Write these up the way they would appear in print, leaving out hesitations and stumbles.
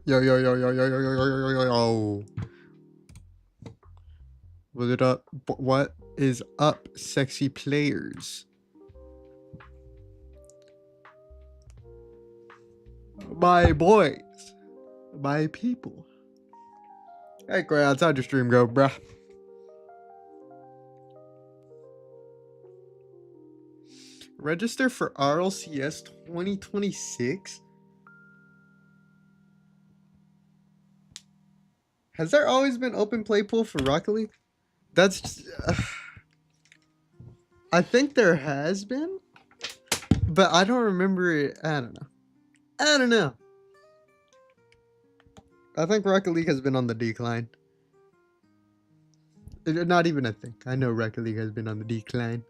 Yo, yo, yo, yo, yo, yo, yo, yo, yo, yo, yo. What it up? What is up, sexy players? My boys. My people. Hey, Crowds, how'd your stream go, bruh? Register for RLCS 2026? Has there always been open play pool for Rocket League? That's... I think there has been, but I don't remember it. I don't know. I think Rocket League has been on the decline. Not even a thing. I know Rocket League has been on the decline.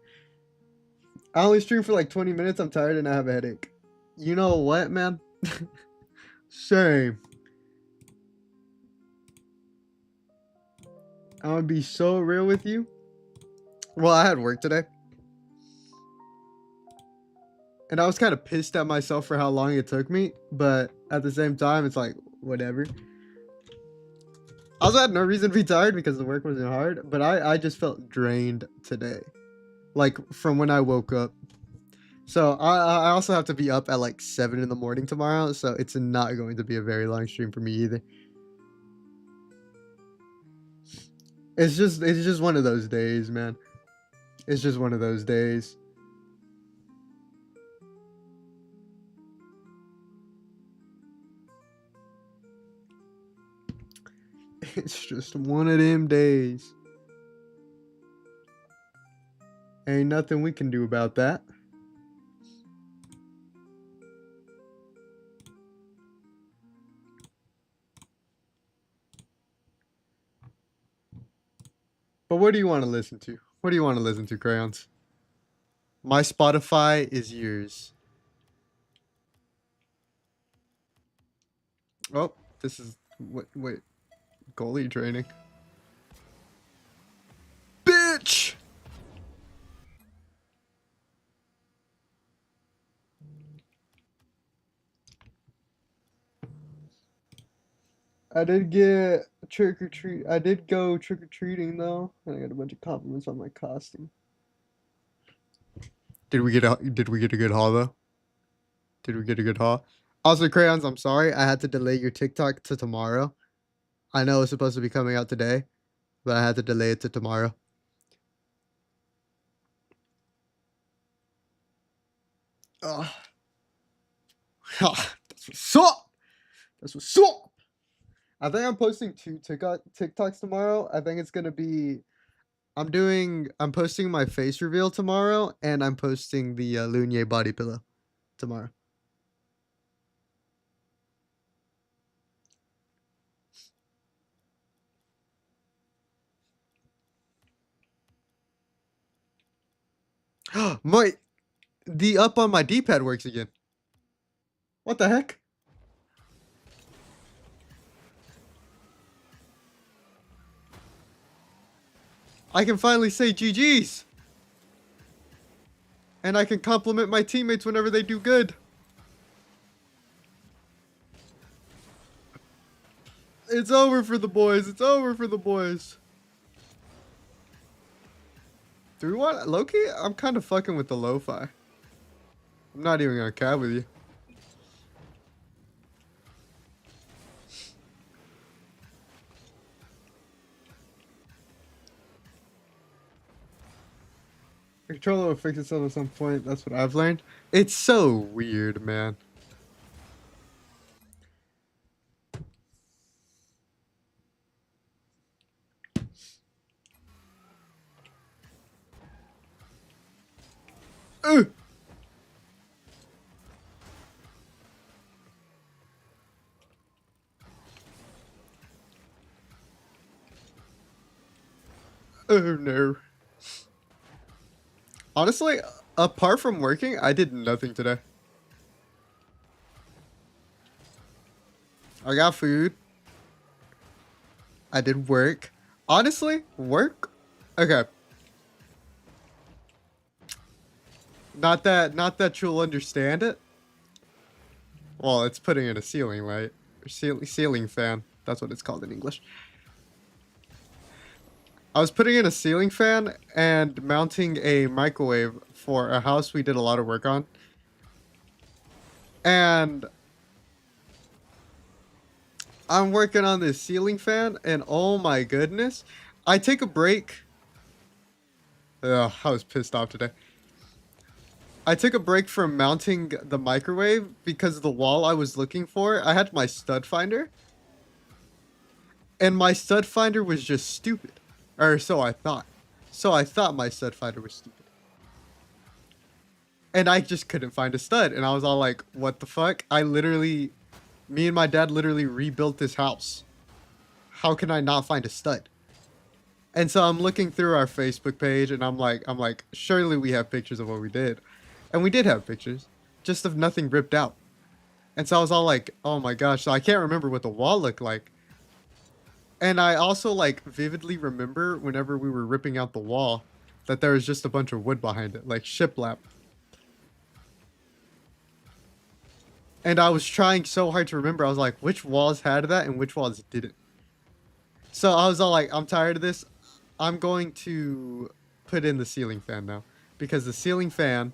I only stream for like 20 minutes. I'm tired and I have a headache. You know what, man? Same. I'm gonna be so real with you. Well, I had work today. And I was kind of pissed at myself for how long it took me. But at the same time, it's like, whatever. I also had no reason to be tired because the work wasn't hard. But I just felt drained today. Like, from when I woke up. So, I also have to be up at like 7 in the morning tomorrow. So, it's not going to be a very long stream for me either. It's just one of those days, man. It's just one of those days. It's just one of them days. Ain't nothing we can do about that. But what do you want to listen to? What do you want to listen to, Crayons? My Spotify is yours. Oh, this is... Wait. Goalie training. Bitch! I did get trick or treat. I did go trick or treating though, and I got a bunch of compliments on my costume. Did we get a good haul though? Did we get a good haul? Also, Crayons, I'm sorry I had to delay your TikTok to tomorrow. I know it's supposed to be coming out today, but I had to delay it to tomorrow. Ugh. That's what's up. That's what's up. I think I'm posting 2 TikToks tomorrow. I think it's gonna be. I'm posting my face reveal tomorrow, and I'm posting the Lunier body pillow tomorrow. The up on my D-pad works again. What the heck? I can finally say GG's. And I can compliment my teammates whenever they do good. It's over for the boys. It's over for the boys. Do we want Loki? I'm kind of fucking with the lo-fi. I'm not even gonna cab with you. controller will fix itself at some point. That's what I've learned. It's so weird, man. Ugh. Oh no. Honestly, apart from working, I did nothing today. I got food. I did work. Honestly, work? Okay. Not that you'll understand it. Well, it's putting in a ceiling light. Or ceiling fan. That's what it's called in English. I was putting in a ceiling fan and mounting a microwave for a house we did a lot of work on. And I'm working on this ceiling fan, and oh my goodness, I take a break. Ugh, I was pissed off today. I took a break from mounting the microwave because the wall I was looking for, I had my stud finder. And my stud finder was just stupid. Or so I thought. So I thought my stud finder was stupid. And I just couldn't find a stud. And I was all like, what the fuck? Me and my dad literally rebuilt this house. How can I not find a stud? And so I'm looking through our Facebook page and I'm like, surely we have pictures of what we did. And we did have pictures, just of nothing ripped out. And so I was all like, oh my gosh, so I can't remember what the wall looked like. And I also like vividly remember whenever we were ripping out the wall that there was just a bunch of wood behind it, like shiplap. And I was trying so hard to remember. I was like, which walls had that and which walls didn't? So I was all like, I'm tired of this. I'm going to put in the ceiling fan now. Because the ceiling fan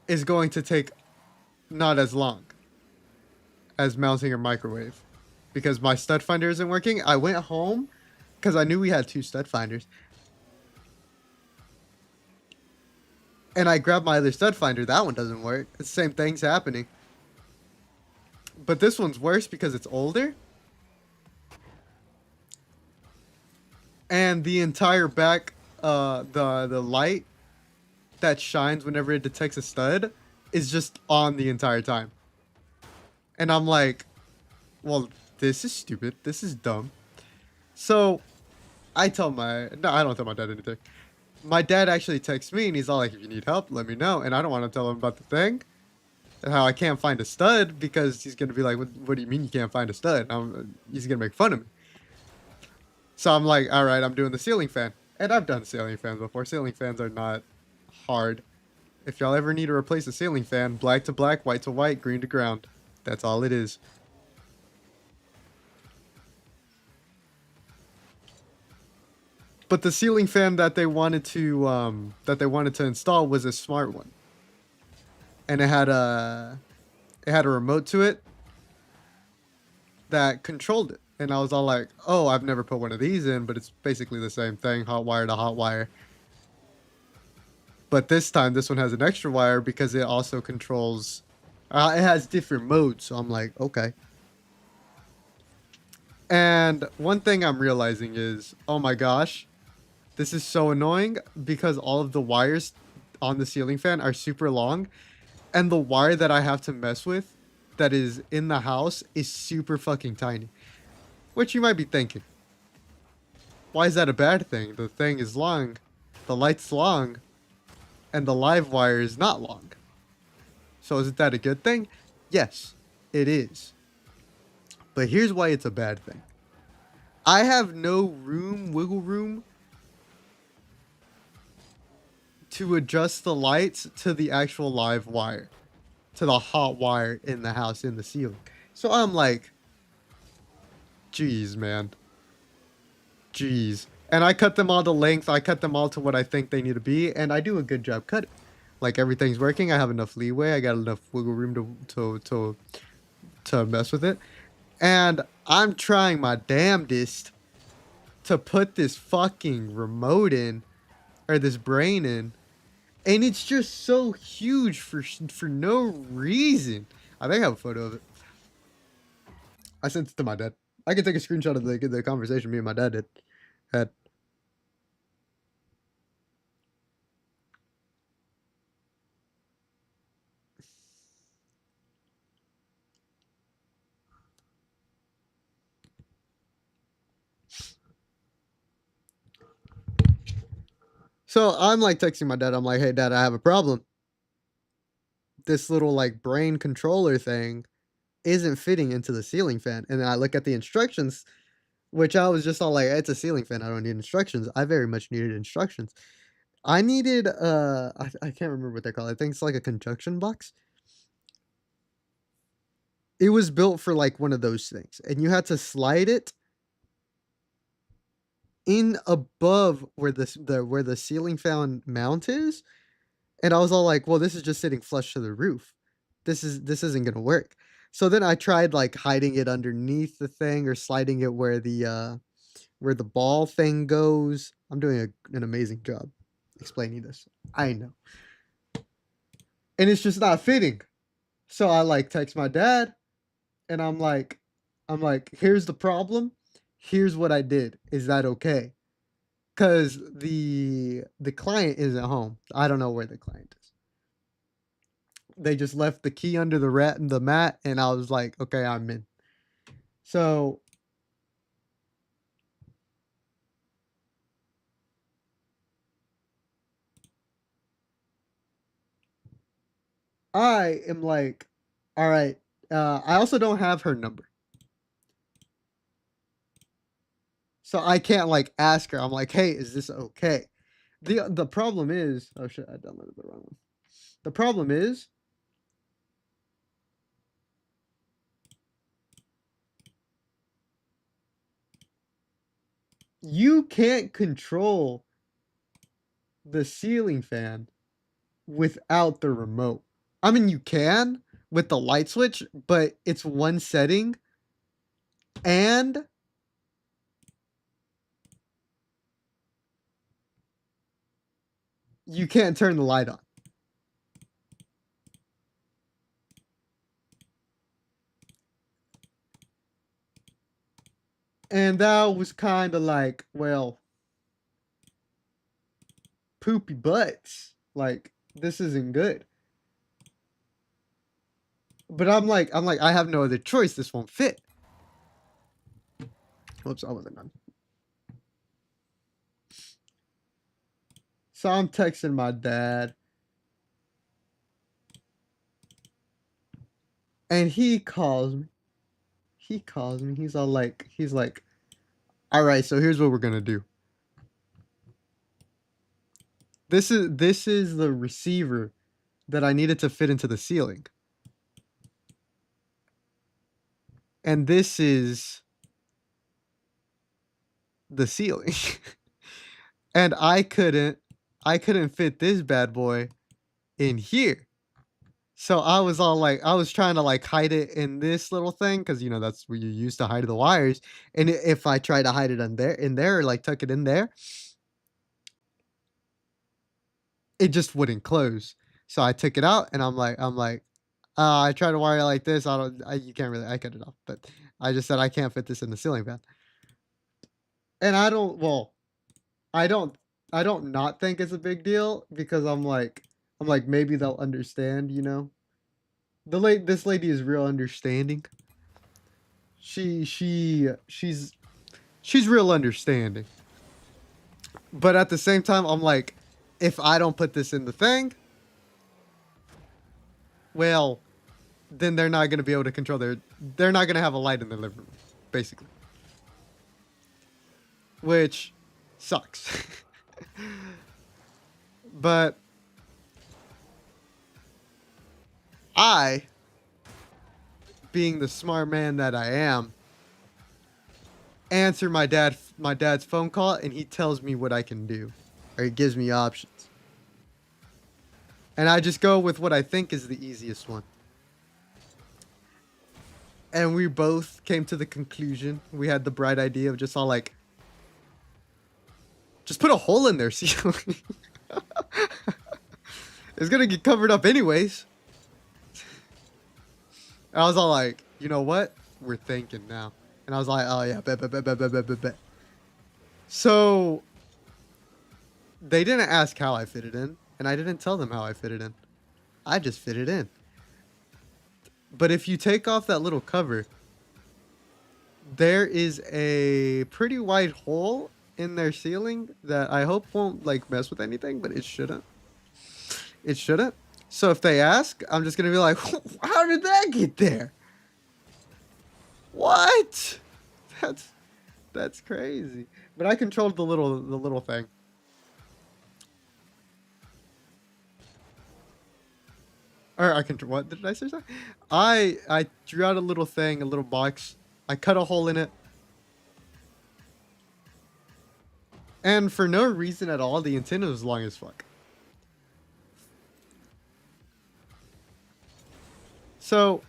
is going to take not as long as mounting a microwave. Because my stud finder isn't working. I went home because I knew we had 2 stud finders. And I grabbed my other stud finder. That one doesn't work. The same thing's happening. But this one's worse because it's older. And the entire back, the light that shines whenever it detects a stud is just on the entire time. And I'm like, well, this is stupid. This is dumb. So I don't tell my dad anything. My dad actually texts me and he's all like, if you need help, let me know. And I don't want to tell him about the thing. And how I can't find a stud because he's going to be like, what do you mean you can't find a stud? He's going to make fun of me. So I'm like, all right, I'm doing the ceiling fan. And I've done ceiling fans before. Ceiling fans are not hard. If y'all ever need to replace a ceiling fan, black to black, white to white, green to ground. That's all it is. But the ceiling fan that they wanted to install was a smart one. And it had a remote to it that controlled it. And I was all like, oh, I've never put one of these in, but it's basically the same thing, hot wire to hot wire. But this time, this one has an extra wire because it also controls... it has different modes, so I'm like, okay. And one thing I'm realizing is, oh my gosh, this is so annoying because all of the wires on the ceiling fan are super long. And the wire that I have to mess with that is in the house is super fucking tiny. Which you might be thinking, why is that a bad thing? The thing is long, the light's long, and the live wire is not long. So isn't that a good thing? Yes, it is. But here's why it's a bad thing. I have no wiggle room to adjust the lights to the actual live wire, to the hot wire in the house, in the ceiling. So I'm like, jeez, man. Jeez. And I cut them all to length. I cut them all to what I think they need to be. And I do a good job cutting. Like, everything's working. I have enough leeway. I got enough wiggle room to mess with it. And I'm trying my damnedest to put this fucking remote in, or this brain in, and it's just so huge for no reason. I think I have a photo of it. I sent it to my dad. I can take a screenshot of the conversation me and my dad had. So I'm like texting my dad. I'm like, "Hey, Dad, I have a problem. This little like brain controller thing isn't fitting into the ceiling fan." And then I look at the instructions, which I was just all like, "It's a ceiling fan. I don't need instructions." I very much needed instructions. I needed I can't remember what they're called. I think it's like a conjunction box. It was built for like one of those things, and you had to slide it in above where the ceiling fan mount is. And I was all like, "Well, this is just sitting flush to the roof. This isn't gonna work." So then I tried like hiding it underneath the thing or sliding it where the ball thing goes. I'm doing an amazing job explaining this. I know. And it's just not fitting. So I like text my dad and I'm like, "Here's the problem. Here's what I did. Is that okay?" Cuz the client isn't home. I don't know where the client is. They just left the key under the mat, and I was like, "Okay, I'm in." So I am like, "All right." I also don't have her number, so I can't like ask her. I'm like, "Hey, is this okay?" The problem is, oh shit, I downloaded the wrong one. The problem is, you can't control the ceiling fan without the remote. I mean, you can with the light switch, but it's one setting, and you can't turn the light on. And that was kind of like, well, poopy butts. Like, this isn't good. But I'm like, I have no other choice. This won't fit. Oops, I wasn't done. So I'm texting my dad, and he calls me. He calls me. He's like, "All right, so here's what we're gonna do. This is the receiver that I needed to fit into the ceiling, and this is the ceiling, and I couldn't fit this bad boy in here." So I was all like, I was trying to like hide it in this little thing because that's where you use to hide the wires. And if I try to hide it in there, or like tuck it in there, it just wouldn't close. So I took it out, and I'm like, I try to wire it like this. You can't really, I cut it off, but I just said I can't fit this in the ceiling fan. And well, I don't, I don't not think it's a big deal because I'm like maybe they'll understand. This lady is real understanding. She's real understanding. But at the same time, I'm like, if I don't put this in the thing, well, then they're not gonna be able to control they're not gonna have a light in their living room, basically. Which sucks. But I, being the smart man that I am, answer my dad's phone call, and he tells me what I can do. Or he gives me options. And I just go with what I think is the easiest one. And we both came to the conclusion. We had the bright idea of just all like, Just put a hole in their ceiling. It's gonna get covered up anyways. I was all like, you know what? We're thinking now. And I was like, oh yeah, bet. So they didn't ask how I fit it in, and I didn't tell them how I fit it in. I just fit it in. But if you take off that little cover, there is a pretty wide hole in their ceiling that I hope won't like mess with anything, but it shouldn't. It shouldn't. So if they ask, I'm just gonna be like, how did that get there? What? That's crazy. But I controlled the little thing. Or I control, what did I say? I drew out a little thing, a little box. I cut a hole in it. And for no reason at all, the antenna was long as fuck. So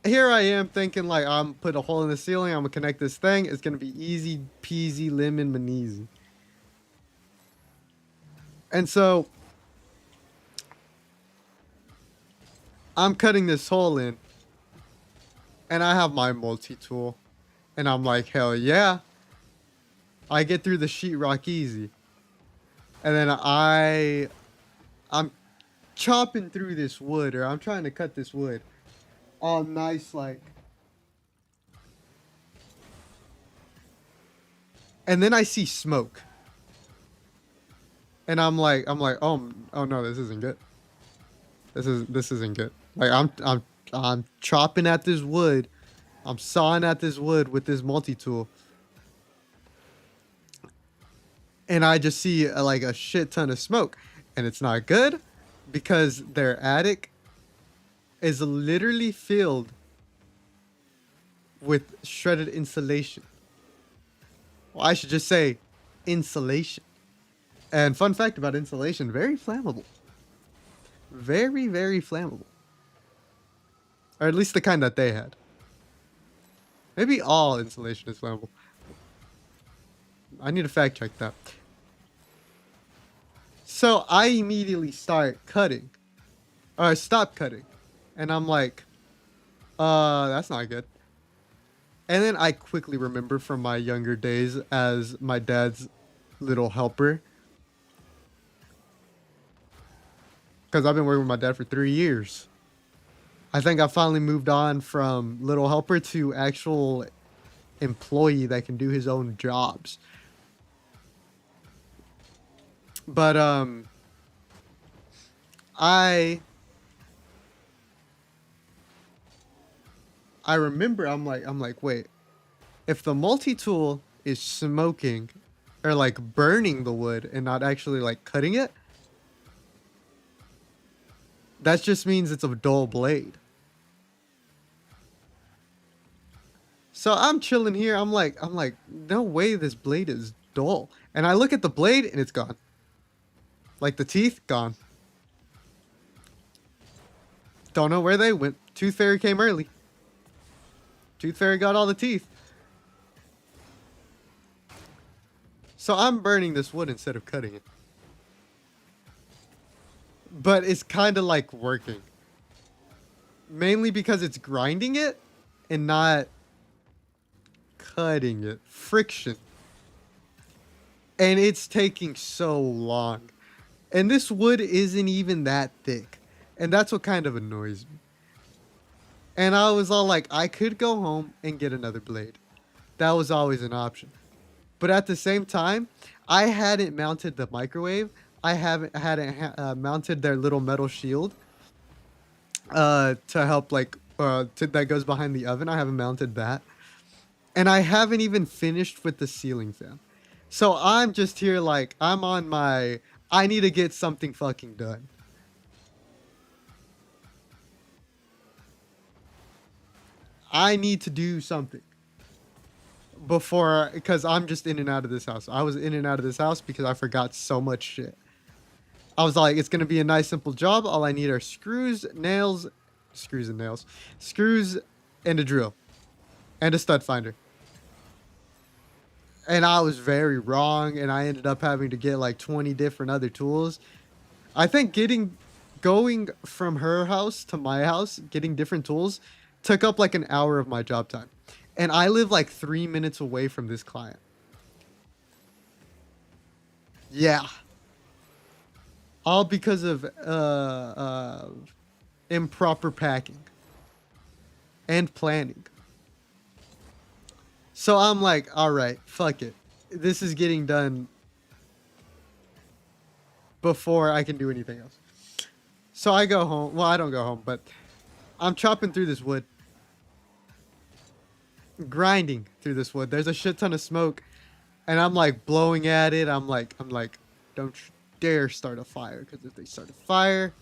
here I am thinking like, I'm put a hole in the ceiling. I'm gonna connect this thing. It's gonna be easy peasy lemon maneezy. And so I'm cutting this hole in, and I have my multi-tool, and I'm like, hell yeah. I get through the sheetrock easy. And then I'm chopping through this wood, or I'm trying to cut this wood all nice like. And then I see smoke. And I'm like, oh no, this isn't good. This isn't good. Like I'm chopping at this wood. I'm sawing at this wood with this multi-tool. And I just see like a shit ton of smoke. And it's not good because their attic is literally filled with shredded insulation. Well, I should just say insulation. And fun fact about insulation, very flammable. Very, very flammable. Or at least the kind that they had. Maybe all insulation is flammable. I need to fact check that. So I immediately start cutting. Or stop cutting. And I'm like, that's not good. And then I quickly remember from my younger days as my dad's little helper. Because I've been working with my dad for 3 years. I think I finally moved on from little helper to actual employee that can do his own jobs. But I remember I'm like, wait, if the multi-tool is smoking or like burning the wood and not actually like cutting it, that just means it's a dull blade. So I'm chilling here. I'm like, no way this blade is dull. And I look at the blade and it's gone. Like the teeth, gone. Don't know where they went. Tooth Fairy came early. Tooth Fairy got all the teeth. So I'm burning this wood instead of cutting it. But it's kind of like working. Mainly because it's grinding it and not cutting it. Friction. And it's taking so long. And this wood isn't even that thick. And that's what kind of annoys me. And I was all like, I could go home and get another blade. That was always an option. But at the same time, I hadn't mounted the microwave. I hadn't mounted their little metal shield to help like that goes behind the oven. I haven't mounted that. And I haven't even finished with the ceiling fan. So I'm just here like I'm on my I need to get something fucking done. I need to do something before, because I'm just in and out of this house. I was in and out of this house because I forgot so much shit. I was like, it's going to be a nice, simple job. All I need are screws, nails, screws and a drill and a stud finder. And I was very wrong, and I ended up having to get like 20 different other tools. I think going from her house to my house, getting different tools, took up like an hour of my job time. And I live like 3 minutes away from this client. Yeah. All because of improper packing and planning. So I'm like, all right, fuck it. This is getting done before I can do anything else. So I go home. Well, I don't go home, but I'm chopping through this wood. Grinding through this wood. There's a shit ton of smoke. And I'm like blowing at it. I'm like, don't you dare start a fire. Because if they start a fire,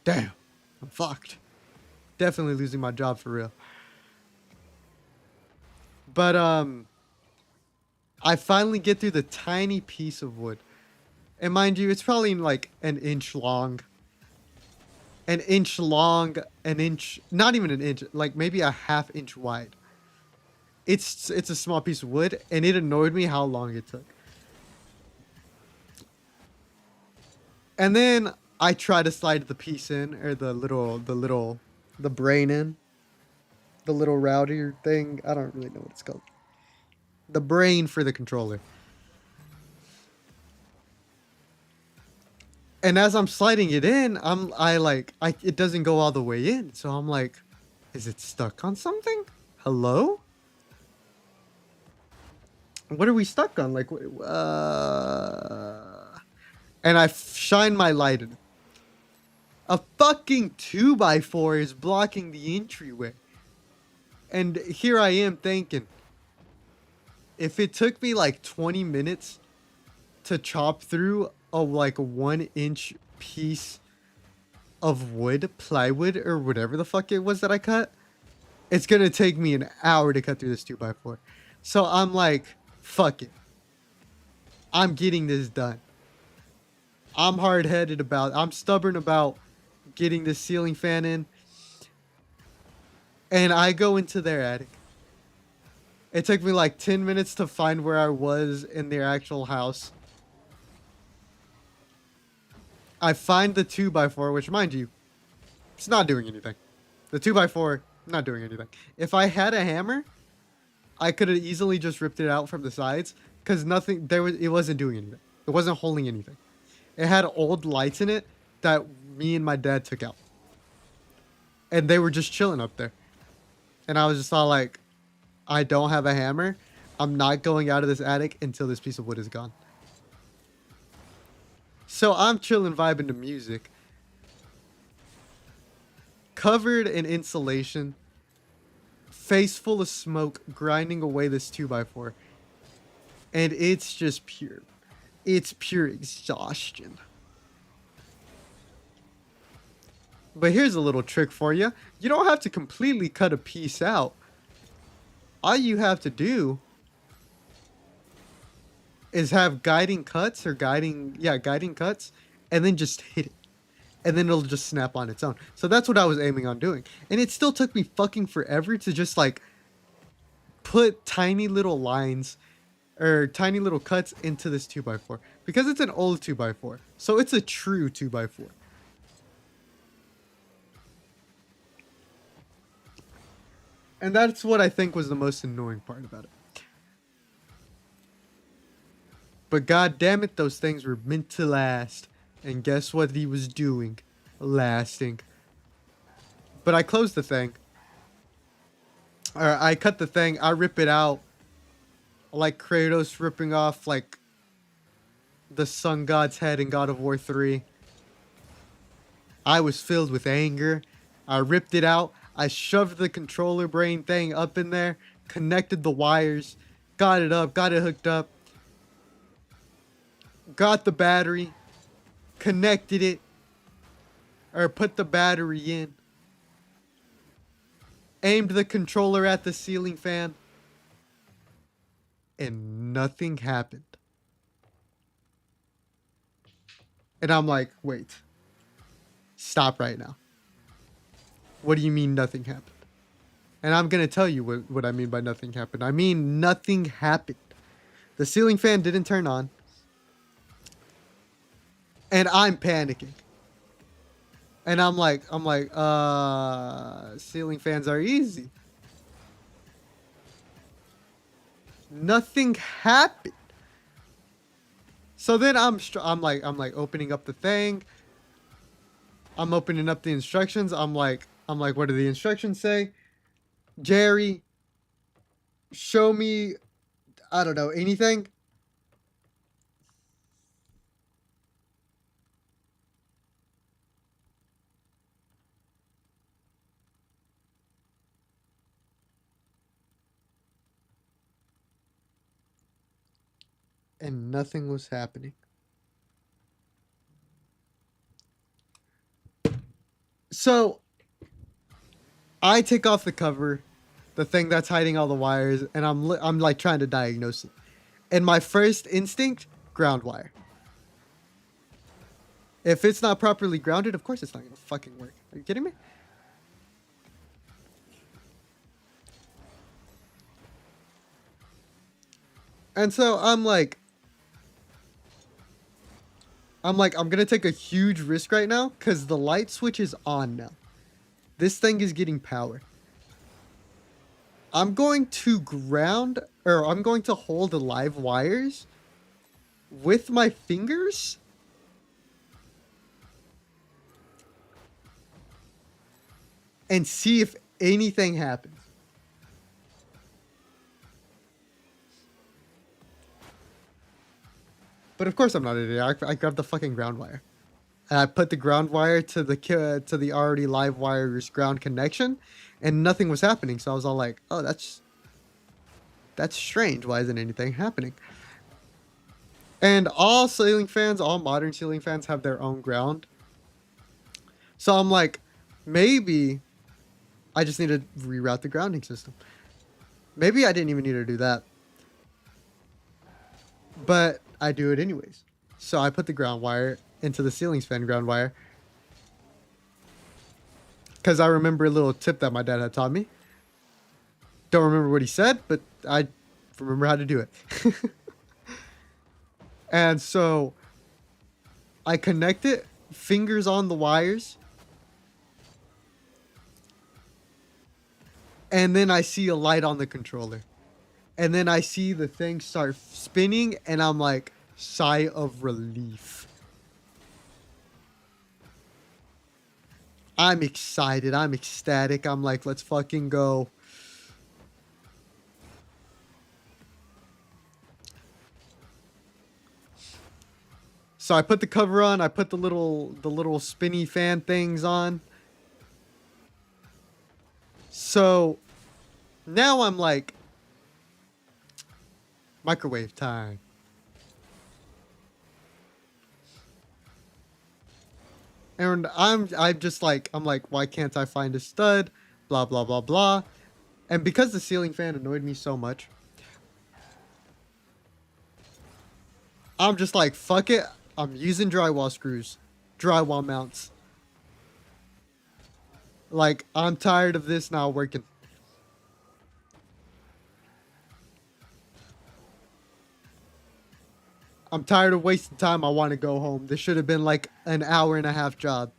damn, I'm fucked. Definitely losing my job for real. But I finally get through the tiny piece of wood. And mind you, it's probably like an inch long. An inch long, an inch, not even an inch, like maybe a half inch wide. It's a small piece of wood, and it annoyed me how long it took. And then I try to slide the piece in, or the brain in. The little router thing. I don't really know what it's called. The brain for the controller. And as I'm sliding it in, it doesn't go all the way in. So I'm like, is it stuck on something? Hello? What are we stuck on? Like, and I shine my light in. A fucking 2x4 is blocking the entryway. And here I am thinking, if it took me like 20 minutes to chop through a like 1-inch piece of wood, plywood, or whatever the fuck it was that I cut, it's gonna take me an hour to cut through this 2x4. So I'm like, fuck it. I'm getting this done. I'm I'm stubborn about getting this ceiling fan in. And I go into their attic. It took me like 10 minutes to find where I was in their actual house. I find the 2x4, which mind you, it's not doing anything. The 2x4, not doing anything. If I had a hammer, I could have easily just ripped it out from the sides, because it wasn't doing anything. It wasn't holding anything. It had old lights in it that me and my dad took out. And they were just chilling up there. And I was just all like, I don't have a hammer. I'm not going out of this attic until this piece of wood is gone. So I'm chilling, vibing to music. Covered in insulation. Face full of smoke, grinding away this 2x4. And it's just pure. It's pure exhaustion. But here's a little trick for you. You don't have to completely cut a piece out. All you have to do is have guiding cuts, and then just hit it. And then it'll just snap on its own. So that's what I was aiming on doing. And it still took me fucking forever to just like put tiny little lines or tiny little cuts into this 2x4. Because it's an old 2x4. So it's a true 2x4. And that's what I think was the most annoying part about it. But god damn it, those things were meant to last. And guess what he was doing? Lasting. But I closed the thing. Or I cut the thing. I rip it out. Like Kratos ripping off like the sun god's head in God of War 3. I was filled with anger. I ripped it out. I shoved the controller brain thing up in there. Connected the wires. Got it up. Got it hooked up. Got the battery. Connected it. Or put the battery in. Aimed the controller at the ceiling fan. And nothing happened. And I'm like, wait. Stop right now. What do you mean nothing happened? And I'm going to tell you what I mean by nothing happened. I mean nothing happened. The ceiling fan didn't turn on. And I'm panicking. And I'm like, ceiling fans are easy. Nothing happened. So then I'm like opening up the thing. I'm opening up the instructions. I'm like, what do the instructions say? Jerry, show me, I don't know, anything. And nothing was happening. So I take off the cover, the thing that's hiding all the wires, and I'm like trying to diagnose it. And my first instinct, ground wire. If it's not properly grounded, of course it's not gonna fucking work. Are you kidding me? And so I'm gonna take a huge risk right now because the light switch is on now. This thing is getting power. I'm going to I'm going to hold the live wires with my fingers. And see if anything happens. But of course I'm not an idiot. I grabbed the fucking ground wire. And I put the ground wire to the already live wire's ground connection, and nothing was happening. So I was all like, "Oh, that's strange. Why isn't anything happening?" And all ceiling fans, all modern ceiling fans have their own ground. So I'm like, maybe I just need to reroute the grounding system. Maybe I didn't even need to do that. But I do it anyways. So I put the ground wire into the ceiling fan ground wire. Because I remember a little tip that my dad had taught me. Don't remember what he said, but I remember how to do it. And so I connect it, fingers on the wires. And then I see a light on the controller. And then I see the thing start spinning, and I'm like, sigh of relief. I'm excited. I'm ecstatic. I'm like, let's fucking go. So I put the cover on. I put the little spinny fan things on. So now I'm like, microwave time. And I'm just like, why can't I find a stud? Blah, blah, blah, blah. And because the ceiling fan annoyed me so much, I'm just like, fuck it. I'm using drywall screws. Drywall mounts. Like, I'm tired of this not working. I'm tired of wasting time. I want to go home. This should have been like an hour and a half job.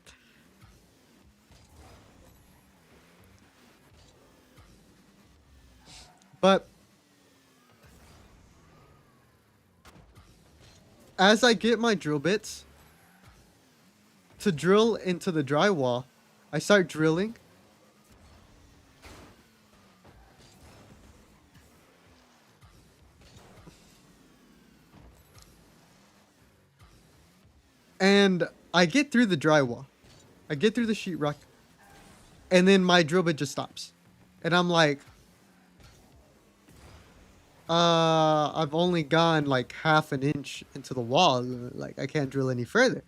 But as I get my drill bits to drill into the drywall, I start drilling. And I get through the drywall. I get through the sheetrock. And then my drill bit just stops. And I'm like, I've only gone like half an inch into the wall. Like, I can't drill any further.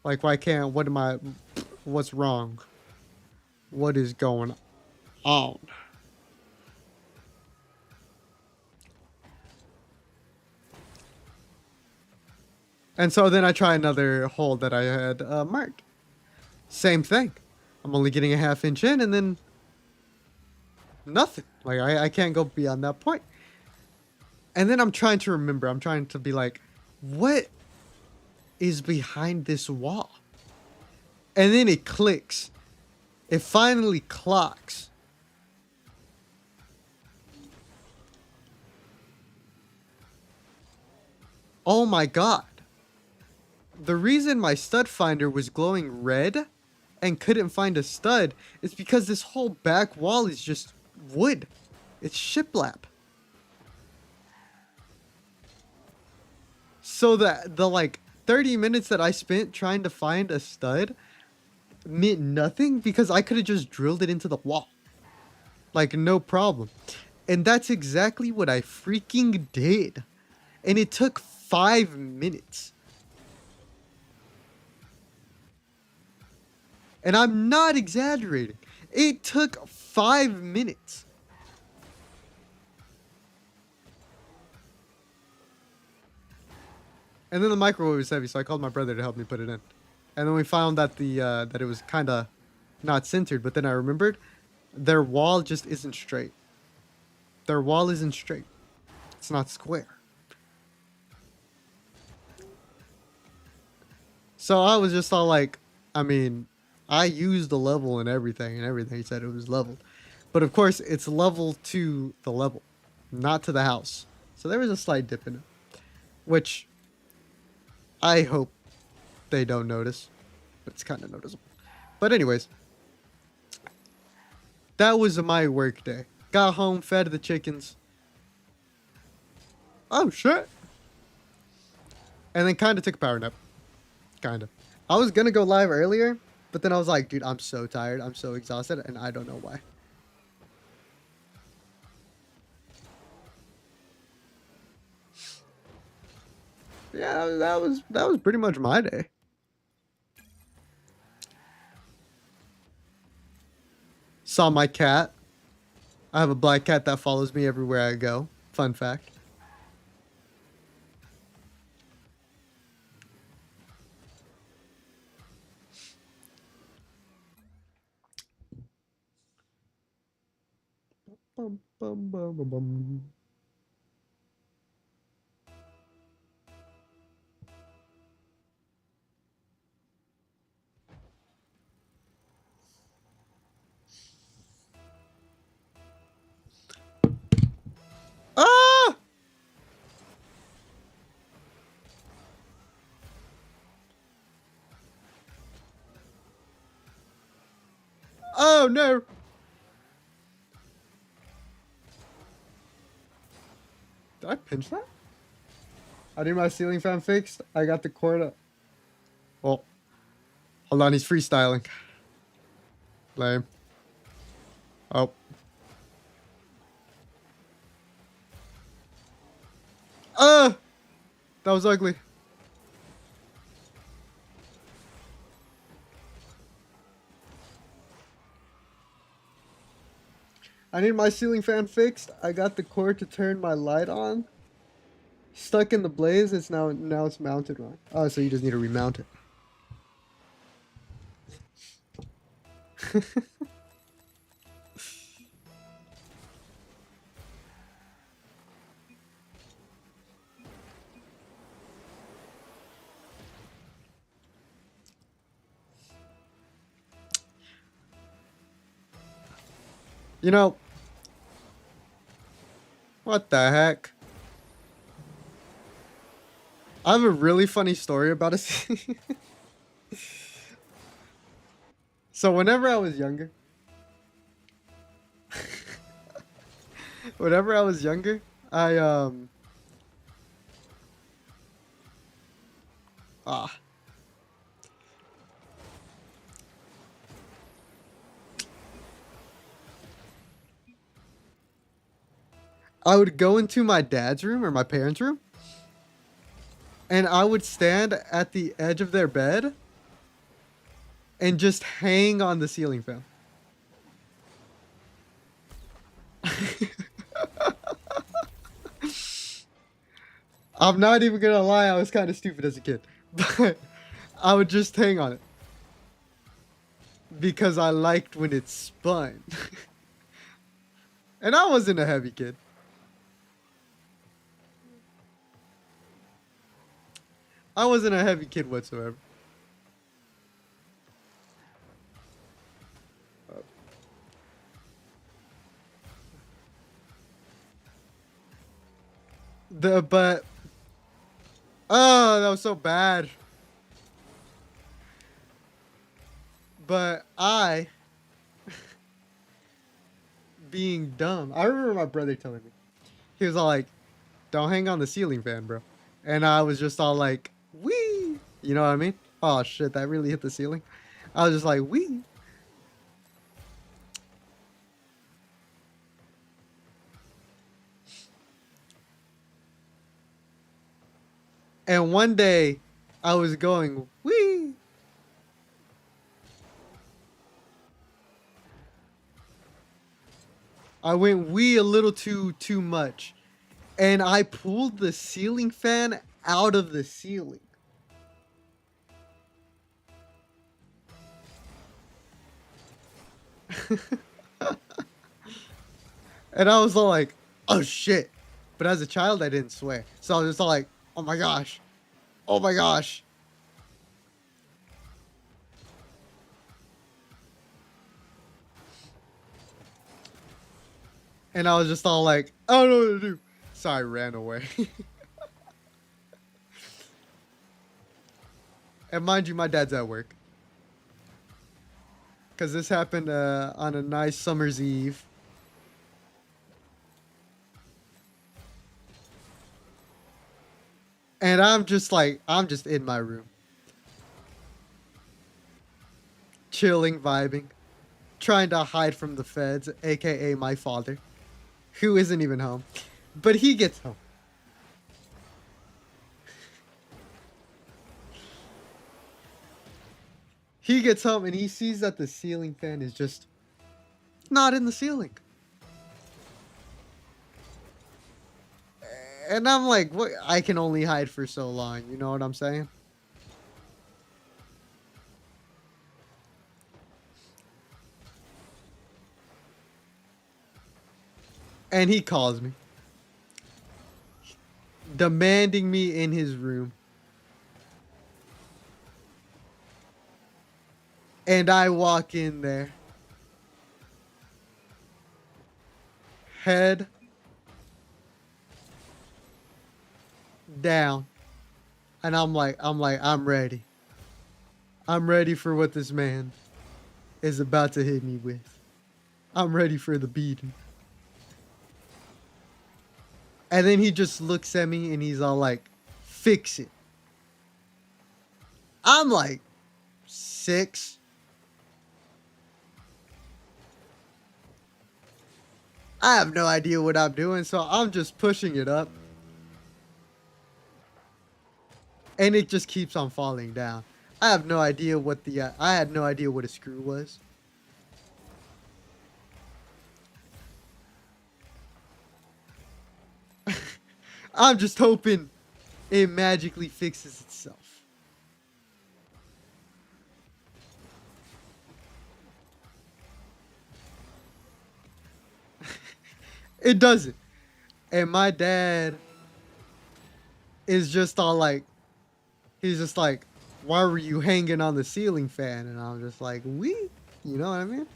Like, what's wrong? What is going on? And so then I try another hole that I had marked. Same thing. I'm only getting a half inch in, and then nothing. Like, I can't go beyond that point. And then I'm trying to remember. I'm trying to be like, what is behind this wall? And then it clicks. It finally clocks. Oh my god. The reason my stud finder was glowing red and couldn't find a stud is because this whole back wall is just wood. It's shiplap. So the like 30 minutes that I spent trying to find a stud meant nothing because I could have just drilled it into the wall. Like, no problem. And that's exactly what I freaking did. And it took 5 minutes. And I'm not exaggerating. It took 5 minutes. And then the microwave was heavy, so I called my brother to help me put it in. And then we found that that it was kind of not centered. But then I remembered their wall just isn't straight. Their wall isn't straight. It's not square. So I was just all like, I mean, I used the level and everything said it was leveled. But of course, it's level to the level, not to the house. So there was a slight dip in it, which I hope they don't notice, but it's kind of noticeable. But anyways, that was my work day. Got home, fed the chickens. Oh shit. And then kind of took a power nap. Kind of. I was gonna go live earlier, but then I was like, dude, I'm so tired. I'm so exhausted, and I don't know why. Yeah, that was pretty much my day. Saw my cat. I have a black cat that follows me everywhere I go. Fun fact. Bum, bum, bum, bum, bum. Ah! Oh no! Did I pinch that? I need my ceiling fan fixed. I got the cord up. Oh. Hold on, he's freestyling. Lame. Oh. That was ugly. I need my ceiling fan fixed. I got the cord to turn my light on. Stuck in the blaze. It's now it's mounted wrong. Oh, so you just need to remount it. You know, what the heck? I have a really funny story about it. So whenever I was younger, I ah I would go into my dad's room or my parents' room, and I would stand at the edge of their bed and just hang on the ceiling fan. I'm not even gonna lie, I was kind of stupid as a kid, but I would just hang on it because I liked when it spun. And I wasn't a heavy kid. I wasn't a heavy kid whatsoever. But oh, that was so bad. But I, being dumb, I remember my brother telling me, he was all like, "Don't hang on the ceiling fan, bro," and I was just all like, "Wee," you know what I mean? Oh shit, that really hit the ceiling. I was just like, "Wee." And one day, I was going, "Wee." I went wee a little too much, and I pulled the ceiling fan out of the ceiling. And I was all like, "Oh shit!" But as a child, I didn't swear, so I was just all like, "Oh my gosh, oh my gosh!" And I was just all like, "I don't know what to do," so I ran away. And mind you, my dad's at work, because this happened on a nice summer's eve. And I'm just like, I'm just in my room, chilling, vibing, trying to hide from the feds, aka my father, who isn't even home. But he gets home. He gets home and he sees that the ceiling fan is just not in the ceiling. And I'm like, what? I can only hide for so long. You know what I'm saying? And he calls me, demanding me in his room. And I walk in there, head down. And I'm ready. I'm ready for what this man is about to hit me with. I'm ready for the beating. And then he just looks at me and he's all like, "Fix it." I'm like 6. I have no idea what I'm doing, so I'm just pushing it up. And it just keeps on falling down. I have no idea what I had no idea what a screw was. I'm just hoping it magically fixes itself. It doesn't. And my dad is just all like, he's just like, "Why were you hanging on the ceiling fan?" And I'm just like, "We," you know what I mean?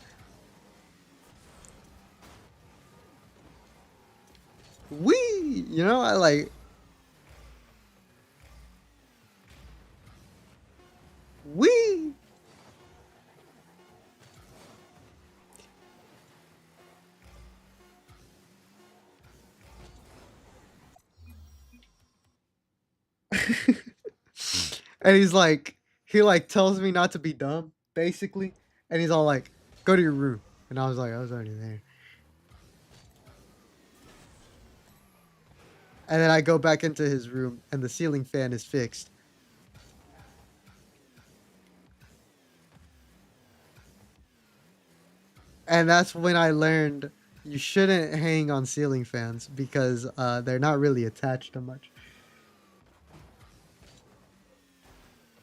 "We," you know, I like, "We." And he like tells me not to be dumb, basically. And he's all like, "Go to your room." And I was like, I was already there. And then I go back into his room and the ceiling fan is fixed. And that's when I learned you shouldn't hang on ceiling fans because they're not really attached to much.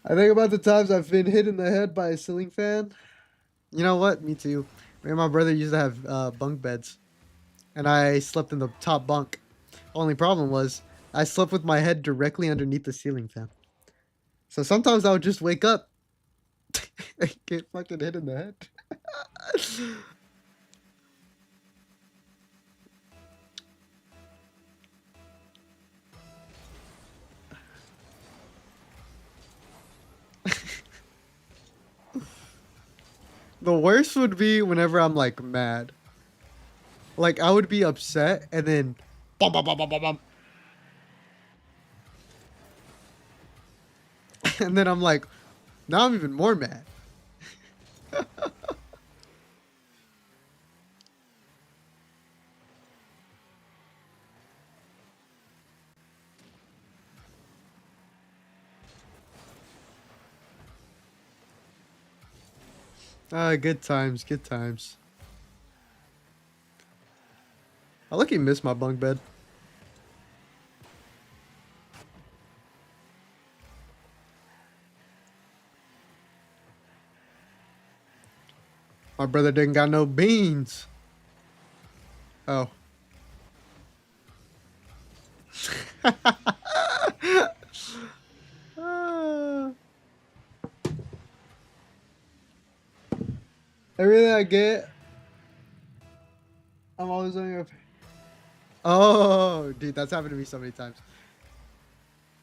I think about the times I've been hit in the head by a ceiling fan. You know what? Me too. Me and my brother used to have bunk beds. and I slept in the top bunk. Only problem was I slept with my head directly underneath the ceiling fan. So sometimes I would just wake up and get fucking hit in the head. The worst would be whenever I'm like mad. Like I would be upset and then bum, bum, bum, bum, bum, bum. And then I'm like, now I'm even more mad. Good times, good times. I lucky miss my bunk bed. My brother didn't got no beans. Oh. Ah. Everything I get, I'm always on your. Oh, dude, that's happened to me so many times.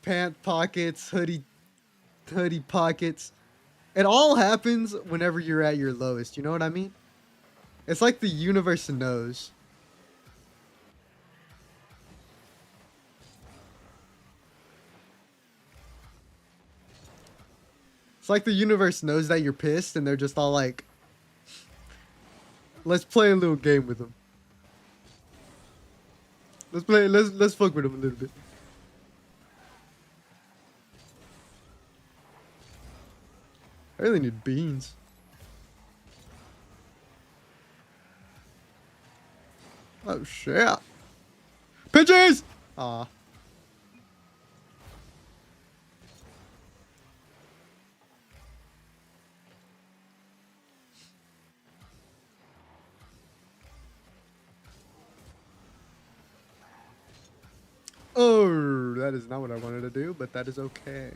Pant pockets, hoodie pockets. It all happens whenever you're at your lowest. You know what I mean? It's like the universe knows. It's like the universe knows that you're pissed, and they're just all like, "Let's play a little game with them. Let's fuck with them a little bit." I really need beans. Oh shit! Pitches! Aw. Oh, that is not what I wanted to do, but that is okay.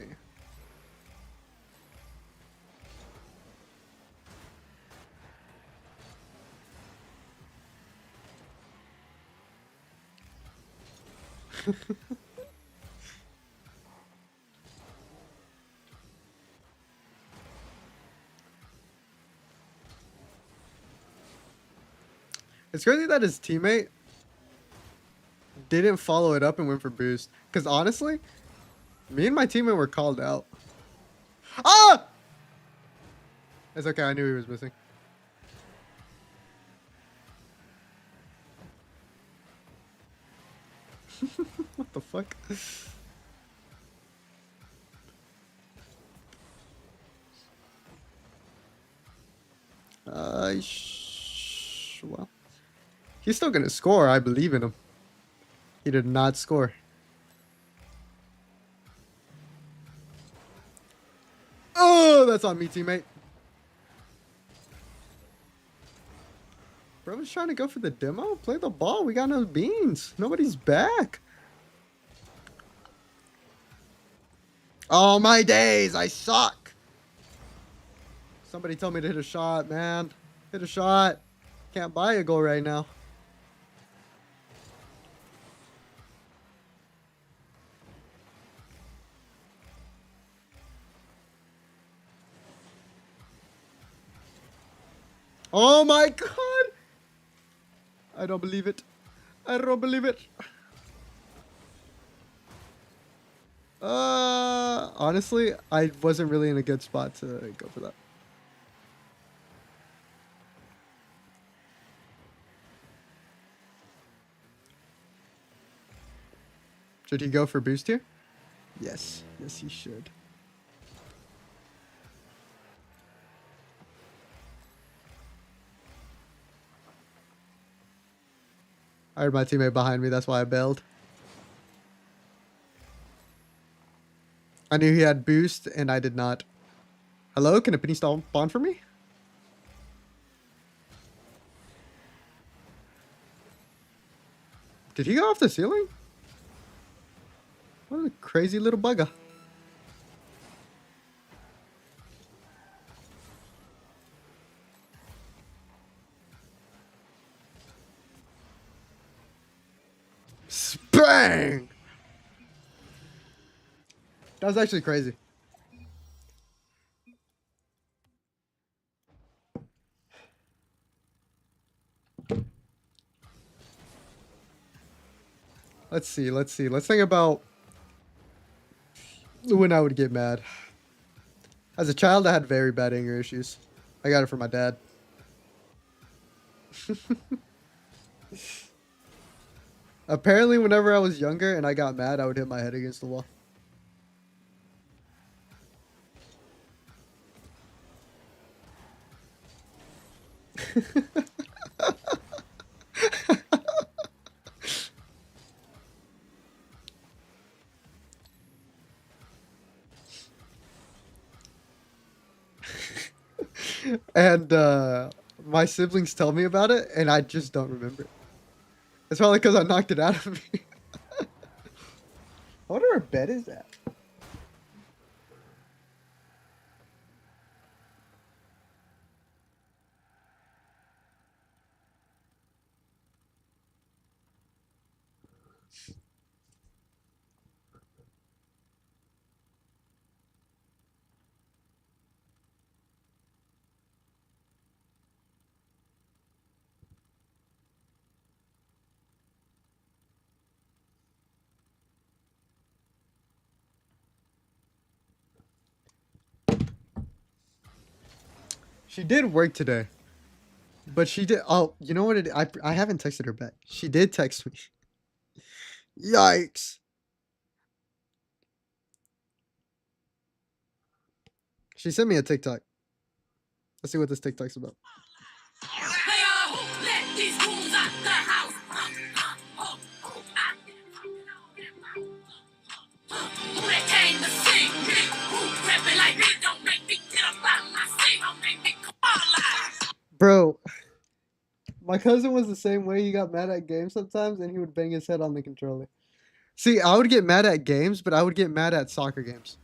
It's crazy that his teammate didn't follow it up and went for boost. Because honestly, me and my teammate were called out. Ah! It's okay, I knew he was missing. What the fuck? Well, he's still gonna score. I believe in him. He did not score. Oh, that's on me, teammate. Bro was trying to go for the demo. Play the ball. We got no beans. Nobody's back. Oh, my days. I suck. Somebody told me to hit a shot, man. Hit a shot. Can't buy a goal right now. Oh my god. I don't believe it. I don't believe it. Honestly, I wasn't really in a good spot to go for that. Should he go for boost here? Yes. Yes, he should. I heard my teammate behind me. That's why I bailed. I knew he had boost, and I did not. Hello? Can a penny spawn for me? Did he go off the ceiling? What a crazy little bugger. Bang! That was actually crazy. Let's see. Let's think about when I would get mad. As a child, I had very bad anger issues. I got it from my dad. Apparently, whenever I was younger and I got mad, I would hit my head against the wall. And my siblings tell me about it, and I just don't remember it. It's probably because I knocked it out of me. I wonder where bed is at. She did work today. But she did. Oh, you know what? I haven't texted her back. She did text me. Yikes. She sent me a TikTok. Let's see what this TikTok's about. Bro, my cousin was the same way. He got mad at games sometimes, and he would bang his head on the controller. See, I would get mad at games, but I would get mad at soccer games.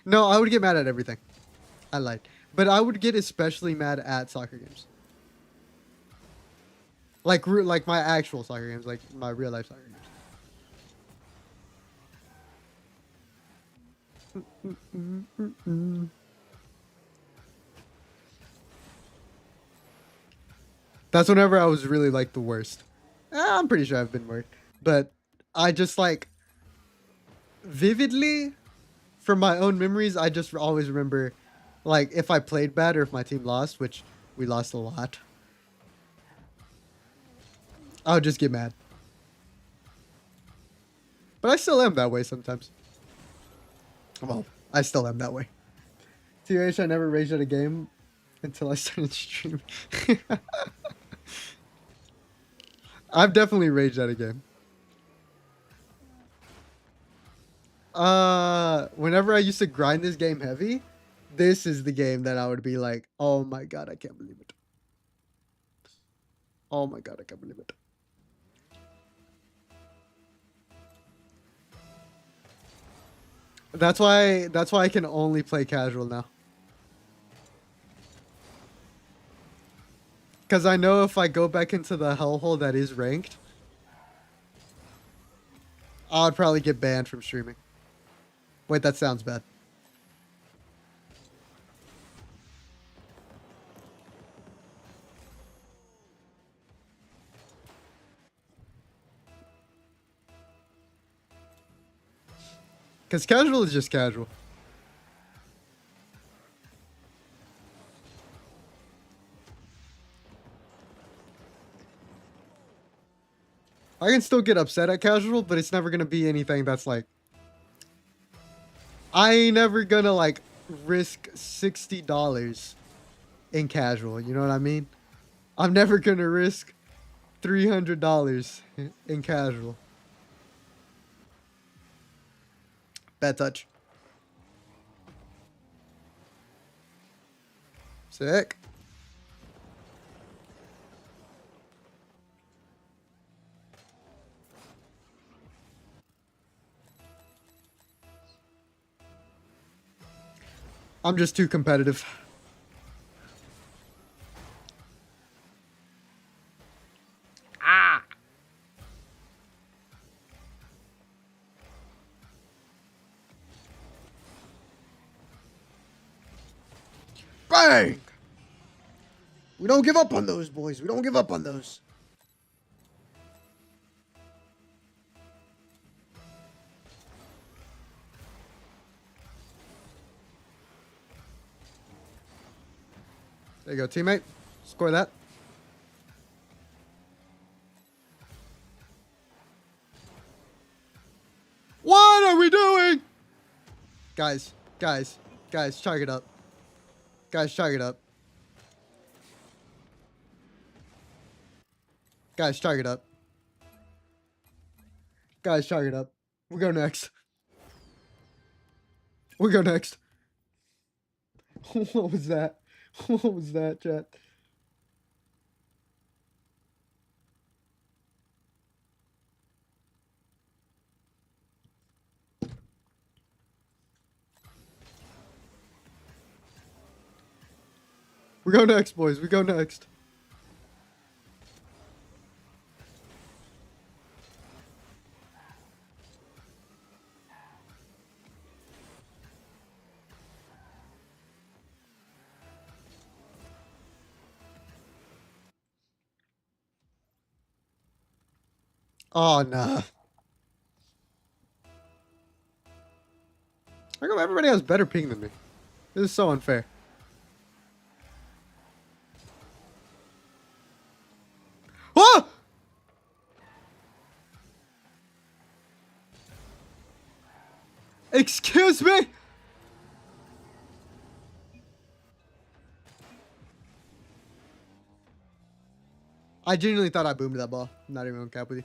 No, I would get mad at everything. I lied. But I would get especially mad at soccer games. Like my actual soccer games, like my real life soccer games. That's whenever I was really like the worst. I'm pretty sure I've been worse. But I just like vividly from my own memories, I just always remember like if I played bad or if my team lost, which we lost a lot. I would just get mad. But I still am that way sometimes. Well, I still am that way. TH, I never raged at a game until I started streaming. I've definitely raged at a game. Whenever I used to grind this game heavy, this is the game that I would be like, oh my god, I can't believe it. Oh my god, I can't believe it. That's why I can only play casual now. Because I know if I go back into the hellhole that is ranked, I would probably get banned from streaming. Wait, that sounds bad. Because casual is just casual. I can still get upset at casual, but it's never going to be anything that's like... I ain't never going to like risk $60 in casual. You know what I mean? I'm never going to risk $300 in casual. Bad touch. Sick. I'm just too competitive. Ah! Bang! We don't give up on those, boys. We don't give up on those. There you go, teammate. Score that. What are we doing? Guys, chalk it up. Guys, chalk it up. Guys, chalk it up. Guys, chalk it up. We go next. We go next. What was that? What was that, chat? We go next, boys. We go next. Oh, nah. How come everybody has better ping than me? This is so unfair. Oh! Excuse me? I genuinely thought I boomed that ball. I'm not even gonna cap with you.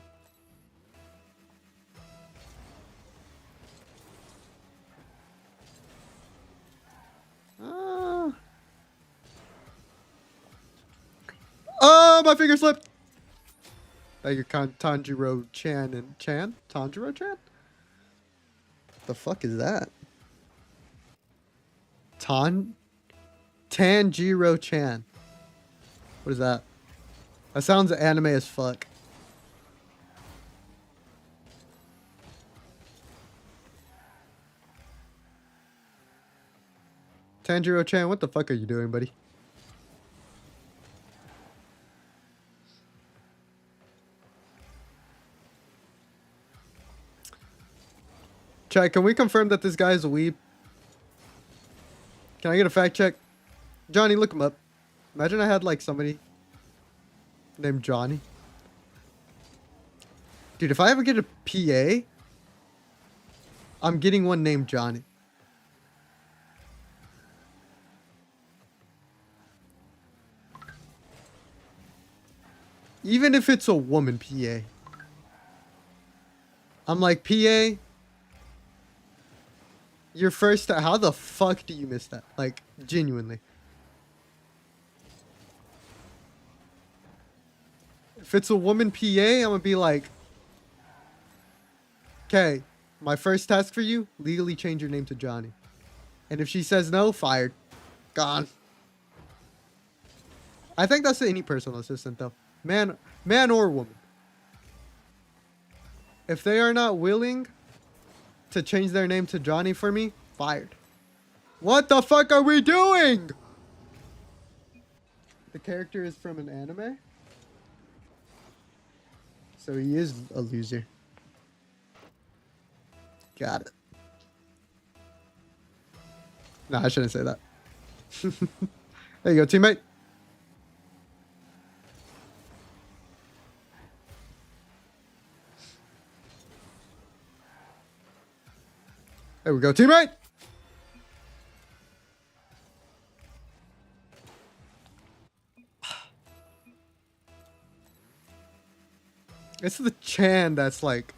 Oh, my finger slipped. Thank you, Tanjiro Chan and Chan? Tanjiro Chan? The fuck is that? Tanjiro Chan. What is that? That sounds anime as fuck. Tanjiro Chan, what the fuck are you doing, buddy? Chat, can we confirm that this guy is a weeb? Can I get a fact check? Johnny, look him up. Imagine I had like somebody named Johnny. Dude, if I ever get a PA, I'm getting one named Johnny. Even if it's a woman PA. I'm like, PA, your first, how the fuck do you miss that? Like, genuinely. If it's a woman PA, I'm gonna be like, okay, my first task for you, legally change your name to Johnny. And if she says no, fired. Gone. I think that's any personal assistant though. Man or woman. If they are not willing to change their name to Johnny for me, fired. What the fuck are we doing? The character is from an anime? So he is a loser. Got it. Nah, I shouldn't say that. There you go, teammate. There we go, teammate. It's the Chan that's like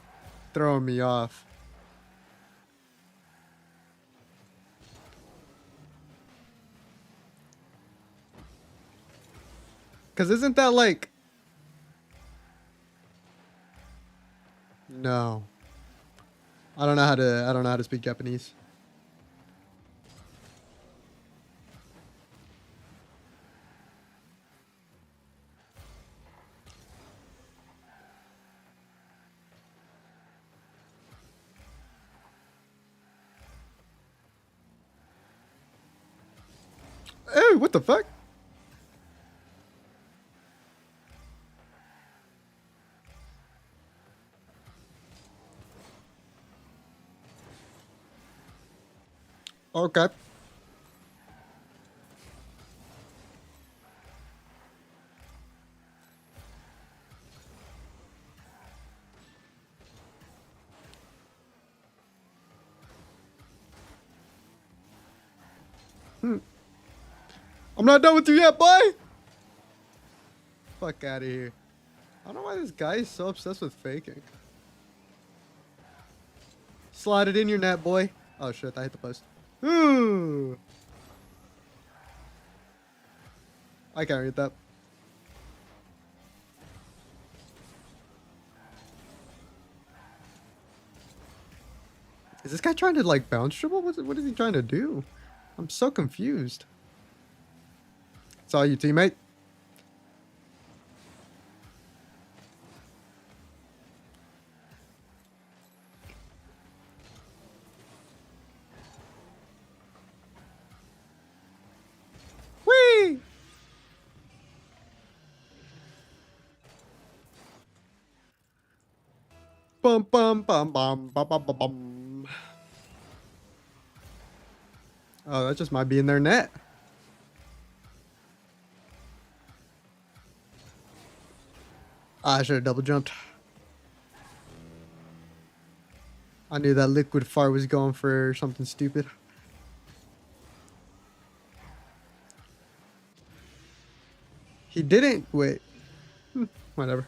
throwing me off. Cause isn't that like... No. I don't know how to speak Japanese. Hey, what the fuck? Okay. Hmm. I'm not done with you yet, boy. Fuck out of here. I don't know why this guy is so obsessed with faking. Slide it in your net, boy. Oh shit, I hit the post. Ooh. I can't read that. Is this guy trying to like bounce dribble? What is he trying to do? I'm so confused. It's all you, teammate. Whee! Bum bum bum bum bum bum bum bum. Oh, that just might be in their net. I should have double jumped. I knew that liquid fart was going for something stupid. He didn't. Wait. Whatever.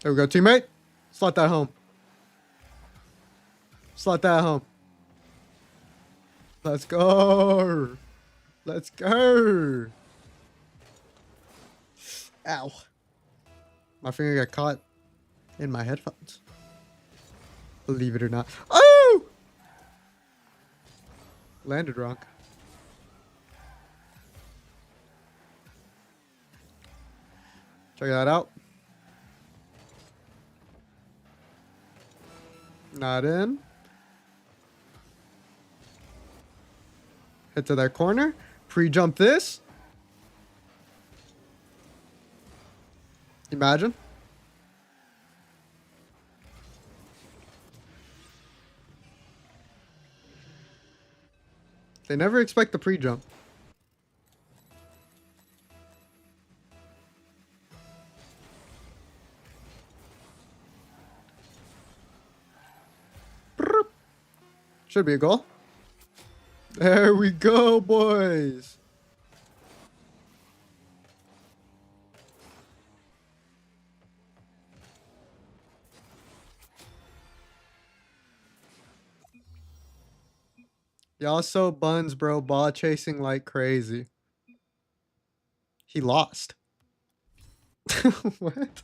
There we go, teammate. Slot that home. Slot that home. Let's go. Let's go. Ow. My finger got caught in my headphones. Believe it or not. Oh! Landed wrong. Check that out. Not in. Head to that corner. Pre-jump this. Imagine. They never expect the pre-jump. Should be a goal. There we go, boys. Y'all so buns, bro. Ball chasing like crazy. He lost. What?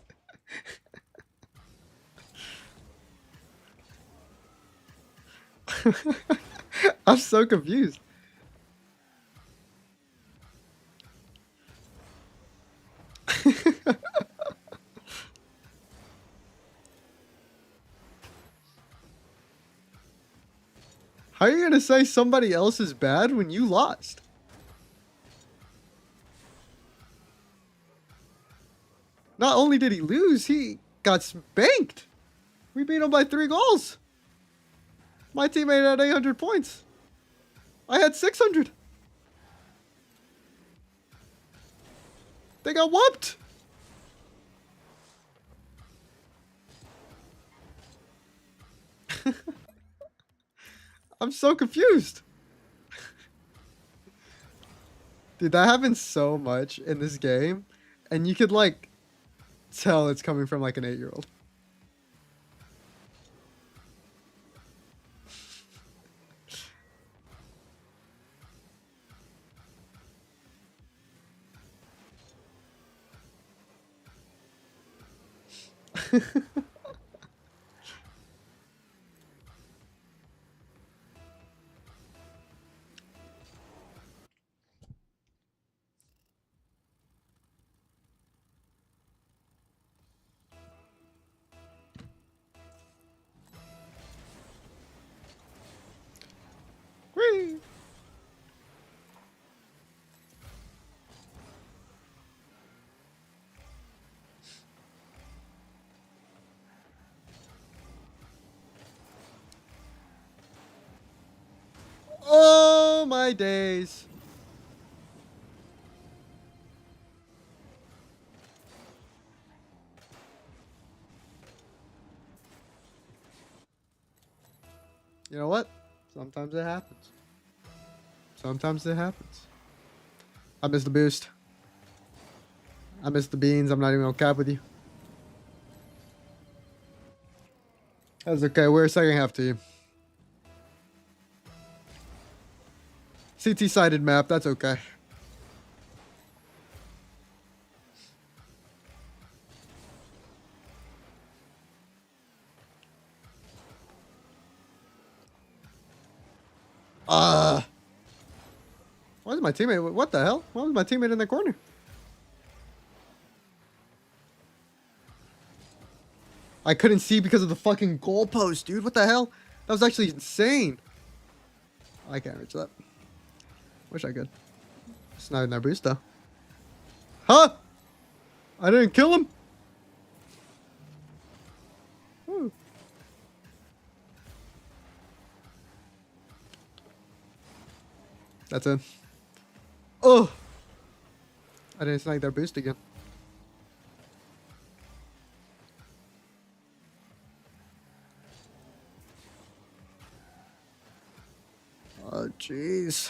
I'm so confused. How are you gonna say somebody else is bad when you lost? Not only did he lose, he got spanked. We beat him by 3 goals. My teammate had 800 points. I had 600. They got whooped. I'm so confused. Dude, that happens so much in this game. And you could, like, tell it's coming from, like, an 8-year-old. my days. You know what? Sometimes it happens. Sometimes it happens. I missed the boost. I missed the beans. I'm not even gonna cap with you. That's okay. We're a second half team. CT sided map. That's okay. Why is my teammate? What the hell? Why was my teammate in the corner? I couldn't see because of the fucking goalpost, dude. What the hell? That was actually insane. I can't reach that. Wish I could. It's not in their boost though. Huh? I didn't kill him. Woo. That's it. Oh! I didn't snipe their boost again. Oh, jeez.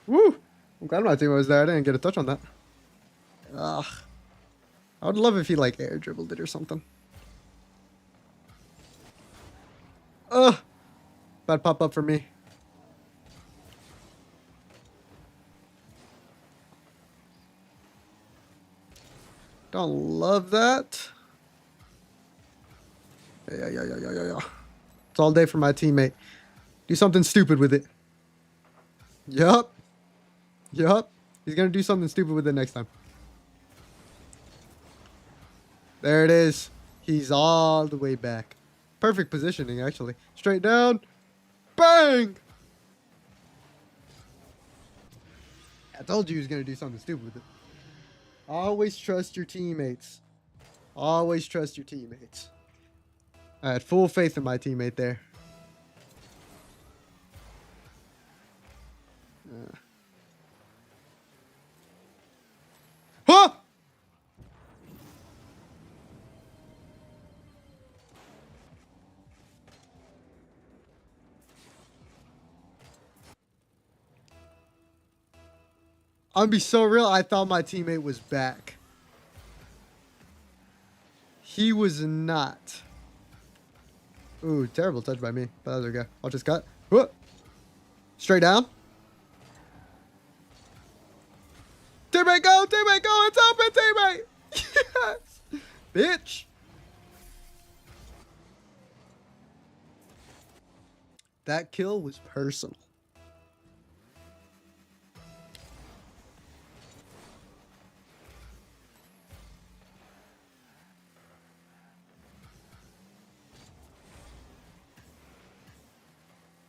Woo! I'm glad my team was there. I didn't get a touch on that. Ugh. I would love if he, like, air dribbled it or something. Ugh! Bad pop-up for me. Don't love that. Yeah. It's all day for my teammate. Do something stupid with it. Yup. He's gonna do something stupid with it next time. There it is. He's all the way back. Perfect positioning, actually. Straight down. Bang! I told you he was gonna do something stupid with it. Always trust your teammates. Always trust your teammates. I had full faith in my teammate there. Huh? I'm gonna be so real, I thought my teammate was back. He was not. Ooh, terrible touch by me. But that's okay. I'll just cut. Whoop. Straight down. Teammate, go! Teammate, go! It's open, teammate! Yes! Bitch! That kill was personal.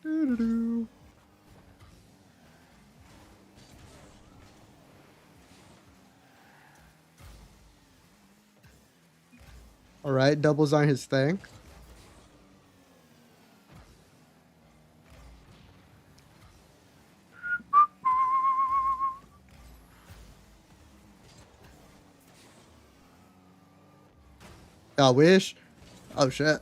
Doo-doo-doo. All right, doubles aren't his thing. I wish. Oh shit.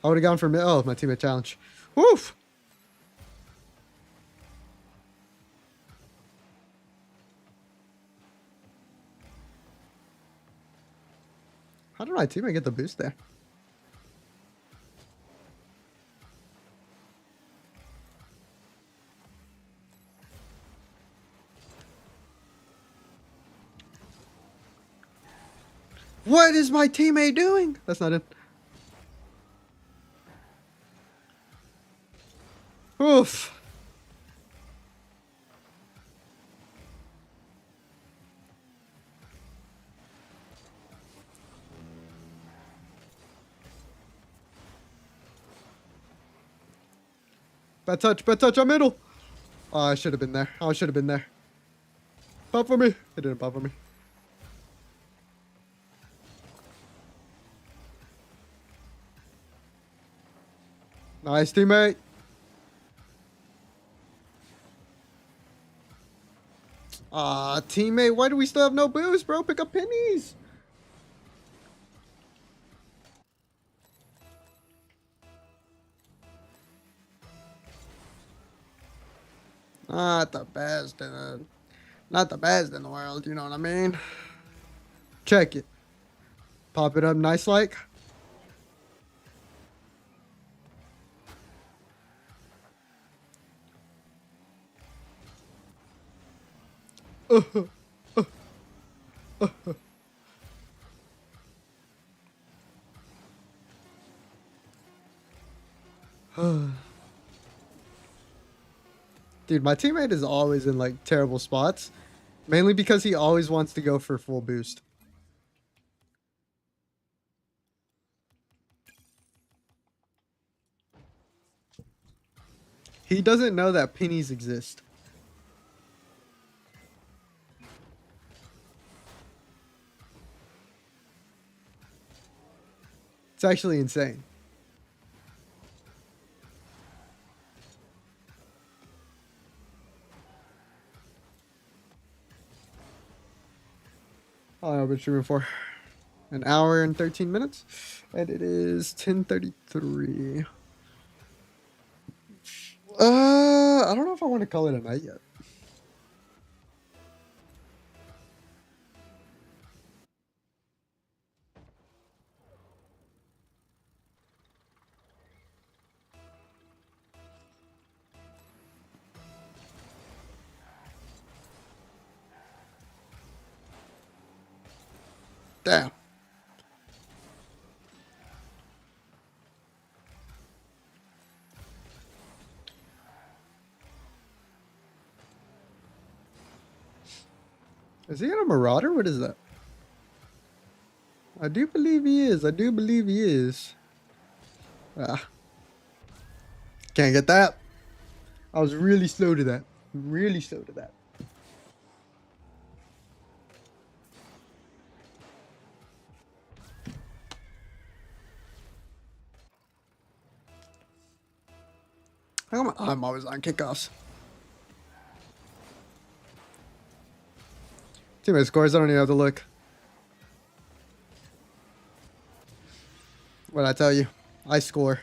I would have gone for mid. Oh, my teammate challenge. Woof. How did my teammate get the boost there? What is my teammate doing? That's not it. Oof. Bad touch, I'm middle. Oh, I should have been there. I should have been there. Pop for me. It didn't pop for me. Nice, teammate. Teammate, why do we still have no boost, bro? Pick up pennies. Not the best in the, not the best in the world, you know what I mean? Check it. Pop it up nice like. Dude, my teammate is always in like terrible spots. Mainly because he always wants to go for full boost. He doesn't know that pennies exist. It's actually insane. I've been streaming for an hour and 13 minutes. And it is 10:33. I don't know if I want to call it a night yet. Damn. Is he in a marauder? What is that? I do believe he is. I do believe he is. Ah. Can't get that. I was really slow to that. Really slow to that. I'm always on kickoffs. Teammate scores, I don't even have to look. What'd I tell you? I score.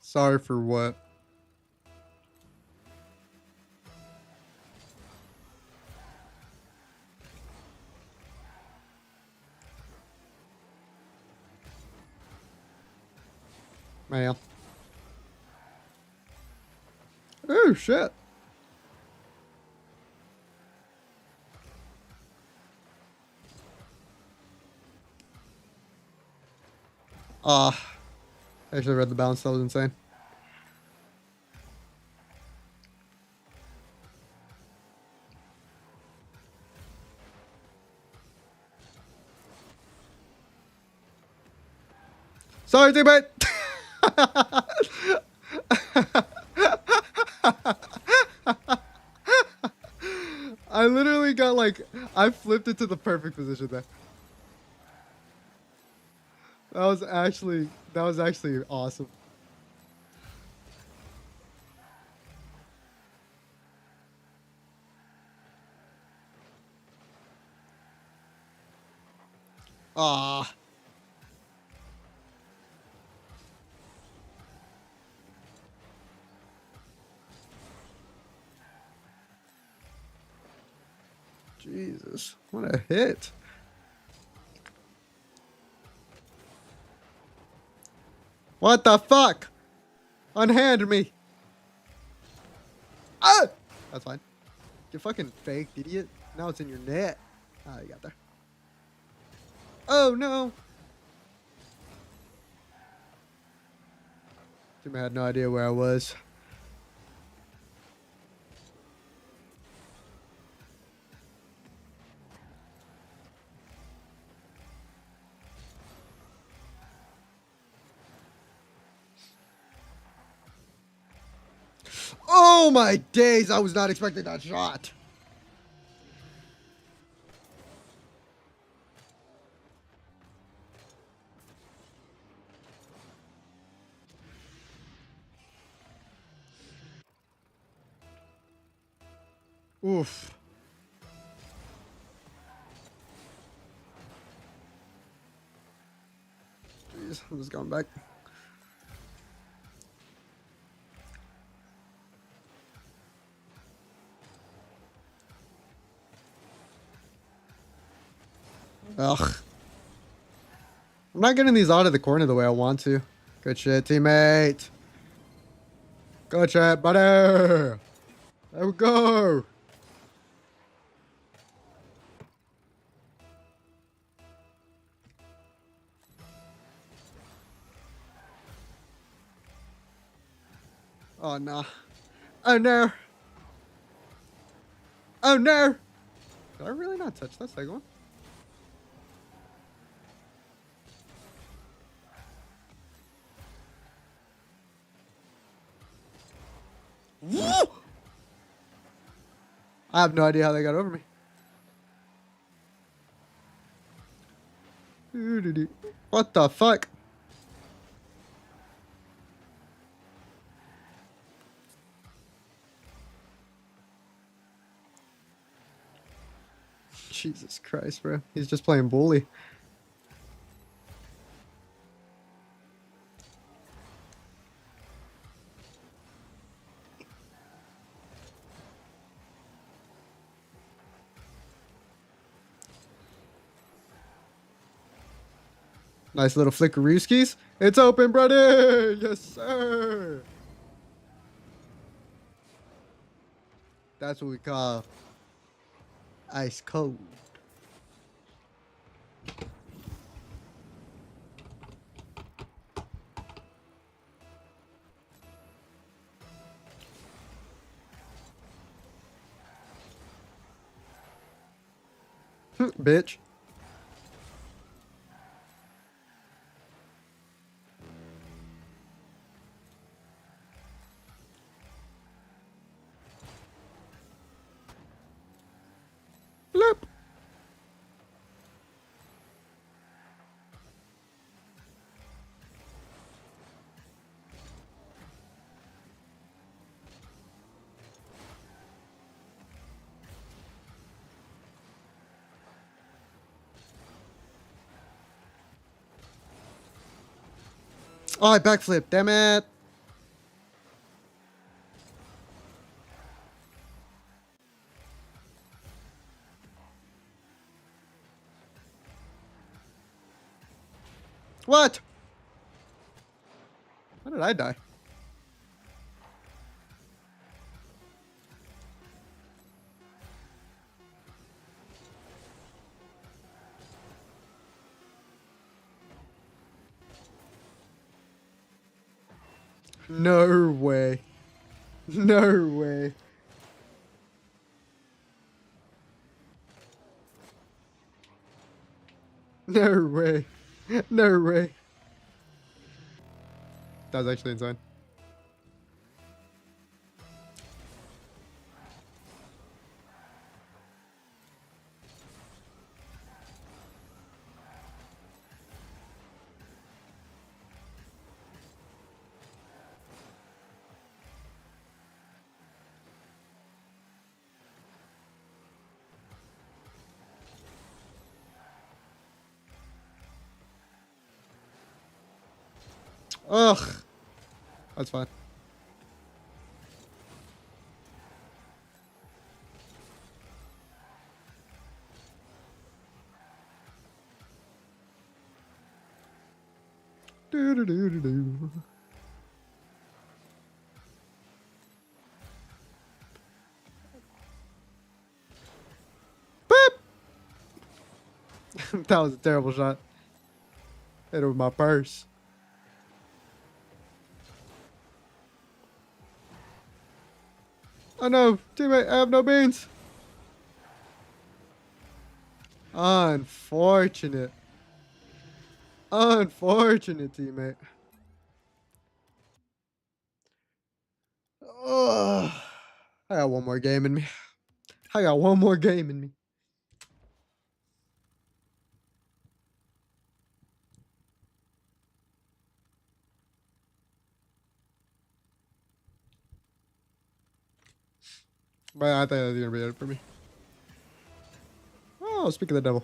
Sorry for what? Man. Oh, shit. I actually read the balance. That was insane. Sorry, teammate. I literally got like, I flipped it to the perfect position there. That was actually awesome. Ah. Jesus, what a hit. What the fuck? Unhand me. Ah! That's fine. You fucking fake idiot. Now it's in your net. Ah, you got there. Oh, no. Team had no idea where I was. Oh my days, I was not expecting that shot. Oof. Jeez, I'm just going back. Ugh. I'm not getting these out of the corner the way I want to. Good shit, teammate. Good shit, buddy. There we go. Oh, no. Oh, no. Oh, no. Did I really not touch that second one? I have no idea how they got over me. What the fuck? Jesus Christ, bro. He's just playing bully. Nice little flickerooskies. It's open, brother. Yes, sir. That's what we call ice cold. Bitch. Bloop. Oh, I backflip. Damn it. What? How did I die? No way. No way. No way. No way. That was actually insane. Ugh. That's fine. Do do do do do. Boop. That was a terrible shot. Hit it with my purse. Oh no, teammate, I have no beans. Unfortunate. Unfortunate, teammate. Ugh. I got one more game in me. I got one more game in me. But I think that's gonna be it for me. Oh, speak of the devil.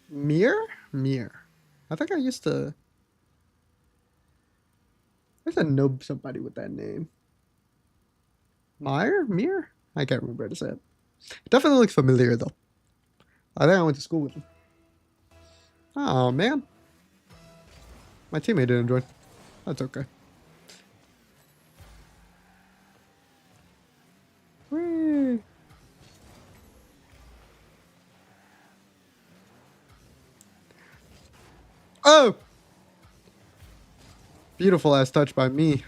Mir. I think I used to know somebody with that name. Mir? I can't remember how to say it. It definitely looks familiar though. I think I went to school with him. Oh man. My teammate didn't join. That's okay. Whee. Oh! Beautiful ass touch by me.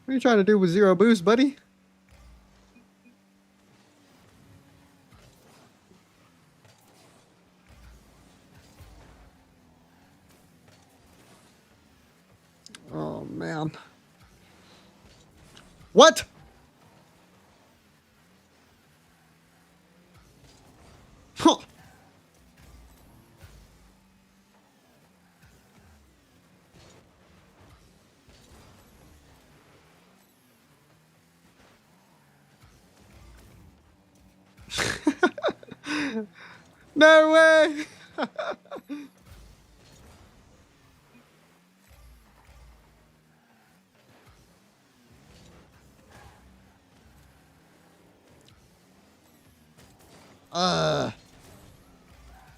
What are you trying to do with zero boost, buddy? Oh man. What? Huh. No way!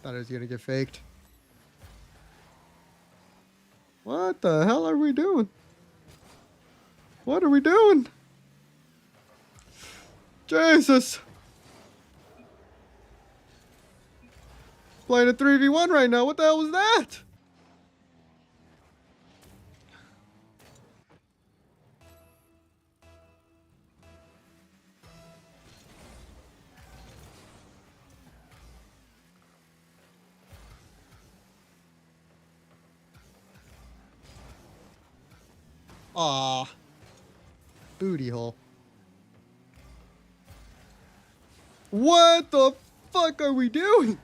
Thought it was gonna get faked. What the hell are we doing? What are we doing? Jesus! Playing a 3v1 right now. What the hell was that? Aw. Booty hole. What the fuck are we doing?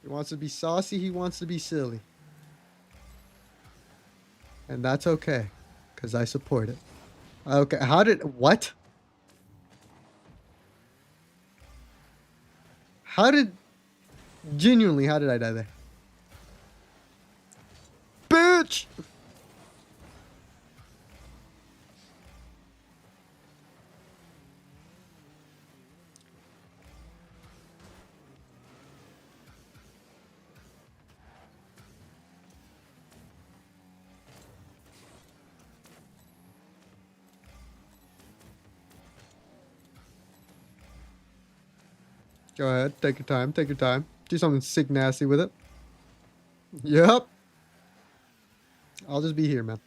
He wants to be saucy, he wants to be silly. And that's okay, because I support it. Okay, what? Genuinely, how did I die there? Bitch! Go ahead, take your time, take your time. Do something sick nasty with it. Yep. I'll just be here, man.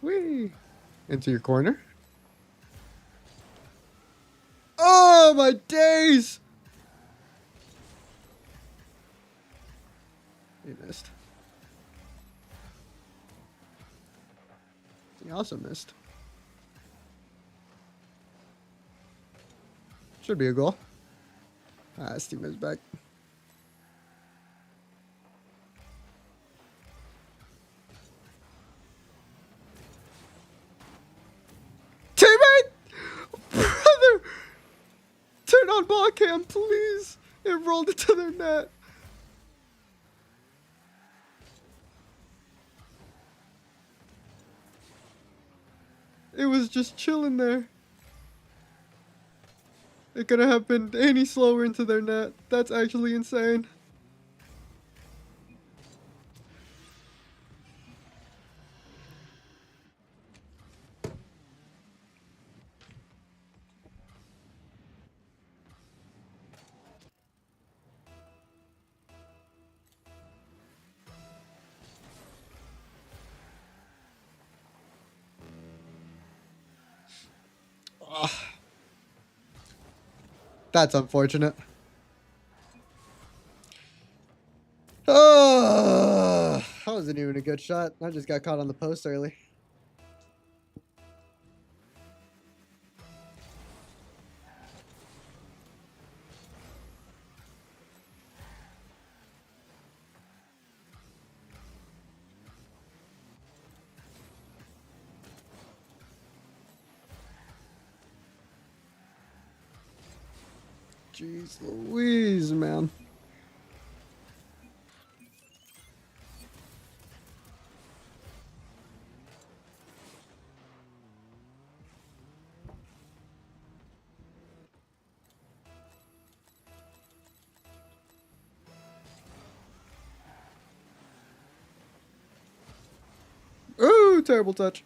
Whee! Into your corner. Oh, my days! He missed. He also missed. Should be a goal. Ah, his team is back. Teammate! Brother! Turn on ball cam, please! It rolled into their net. It was just chilling there. It couldn't have been any slower into their net. That's actually insane. That's unfortunate. Oh, that wasn't even a good shot. I just got caught on the post early. Jeez Louise, man. Ooh, terrible touch.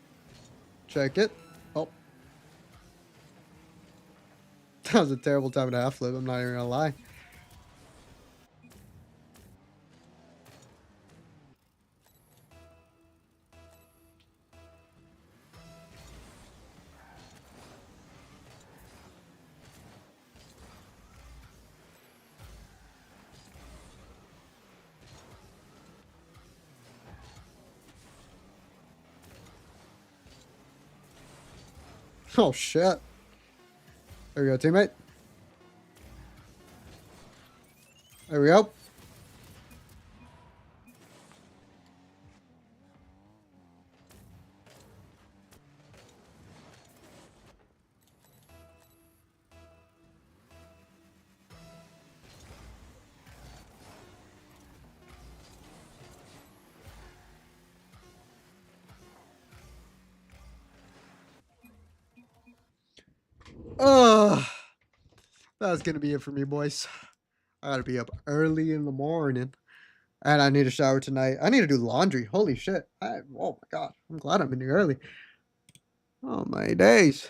Check it. Oh. That was a terrible time and a half flip. I'm not even gonna lie. Oh, shit. There we go, teammate. There we go. Oh, that's gonna be it for me, boys. I gotta be up early in the morning. And I need a shower tonight. I need to do laundry. Holy shit. Oh my god. I'm glad I'm in here early. Oh my days.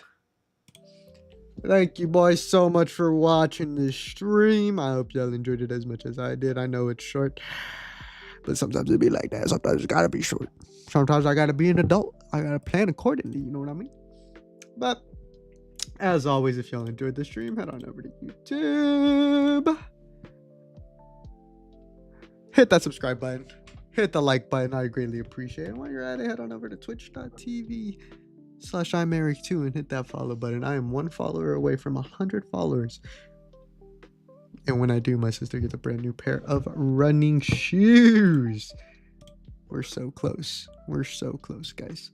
Thank you boys so much for watching this stream. I hope y'all enjoyed it as much as I did. I know it's short, but sometimes it be like that. Sometimes it gotta be short. Sometimes I gotta be an adult. I gotta plan accordingly, you know what I mean? But as always, if y'all enjoyed the stream, head on over to YouTube. Hit that subscribe button. Hit the like button. I greatly appreciate it. While you're at it, head on over to twitch.tv/ImErixkToo and hit that follow button. I am 1 follower away from 100 followers. And when I do, my sister gets a brand new pair of running shoes. We're so close. We're so close, guys.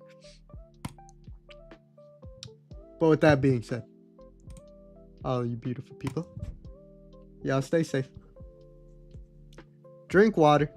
But with that being said, all you beautiful people, y'all stay safe. Drink water.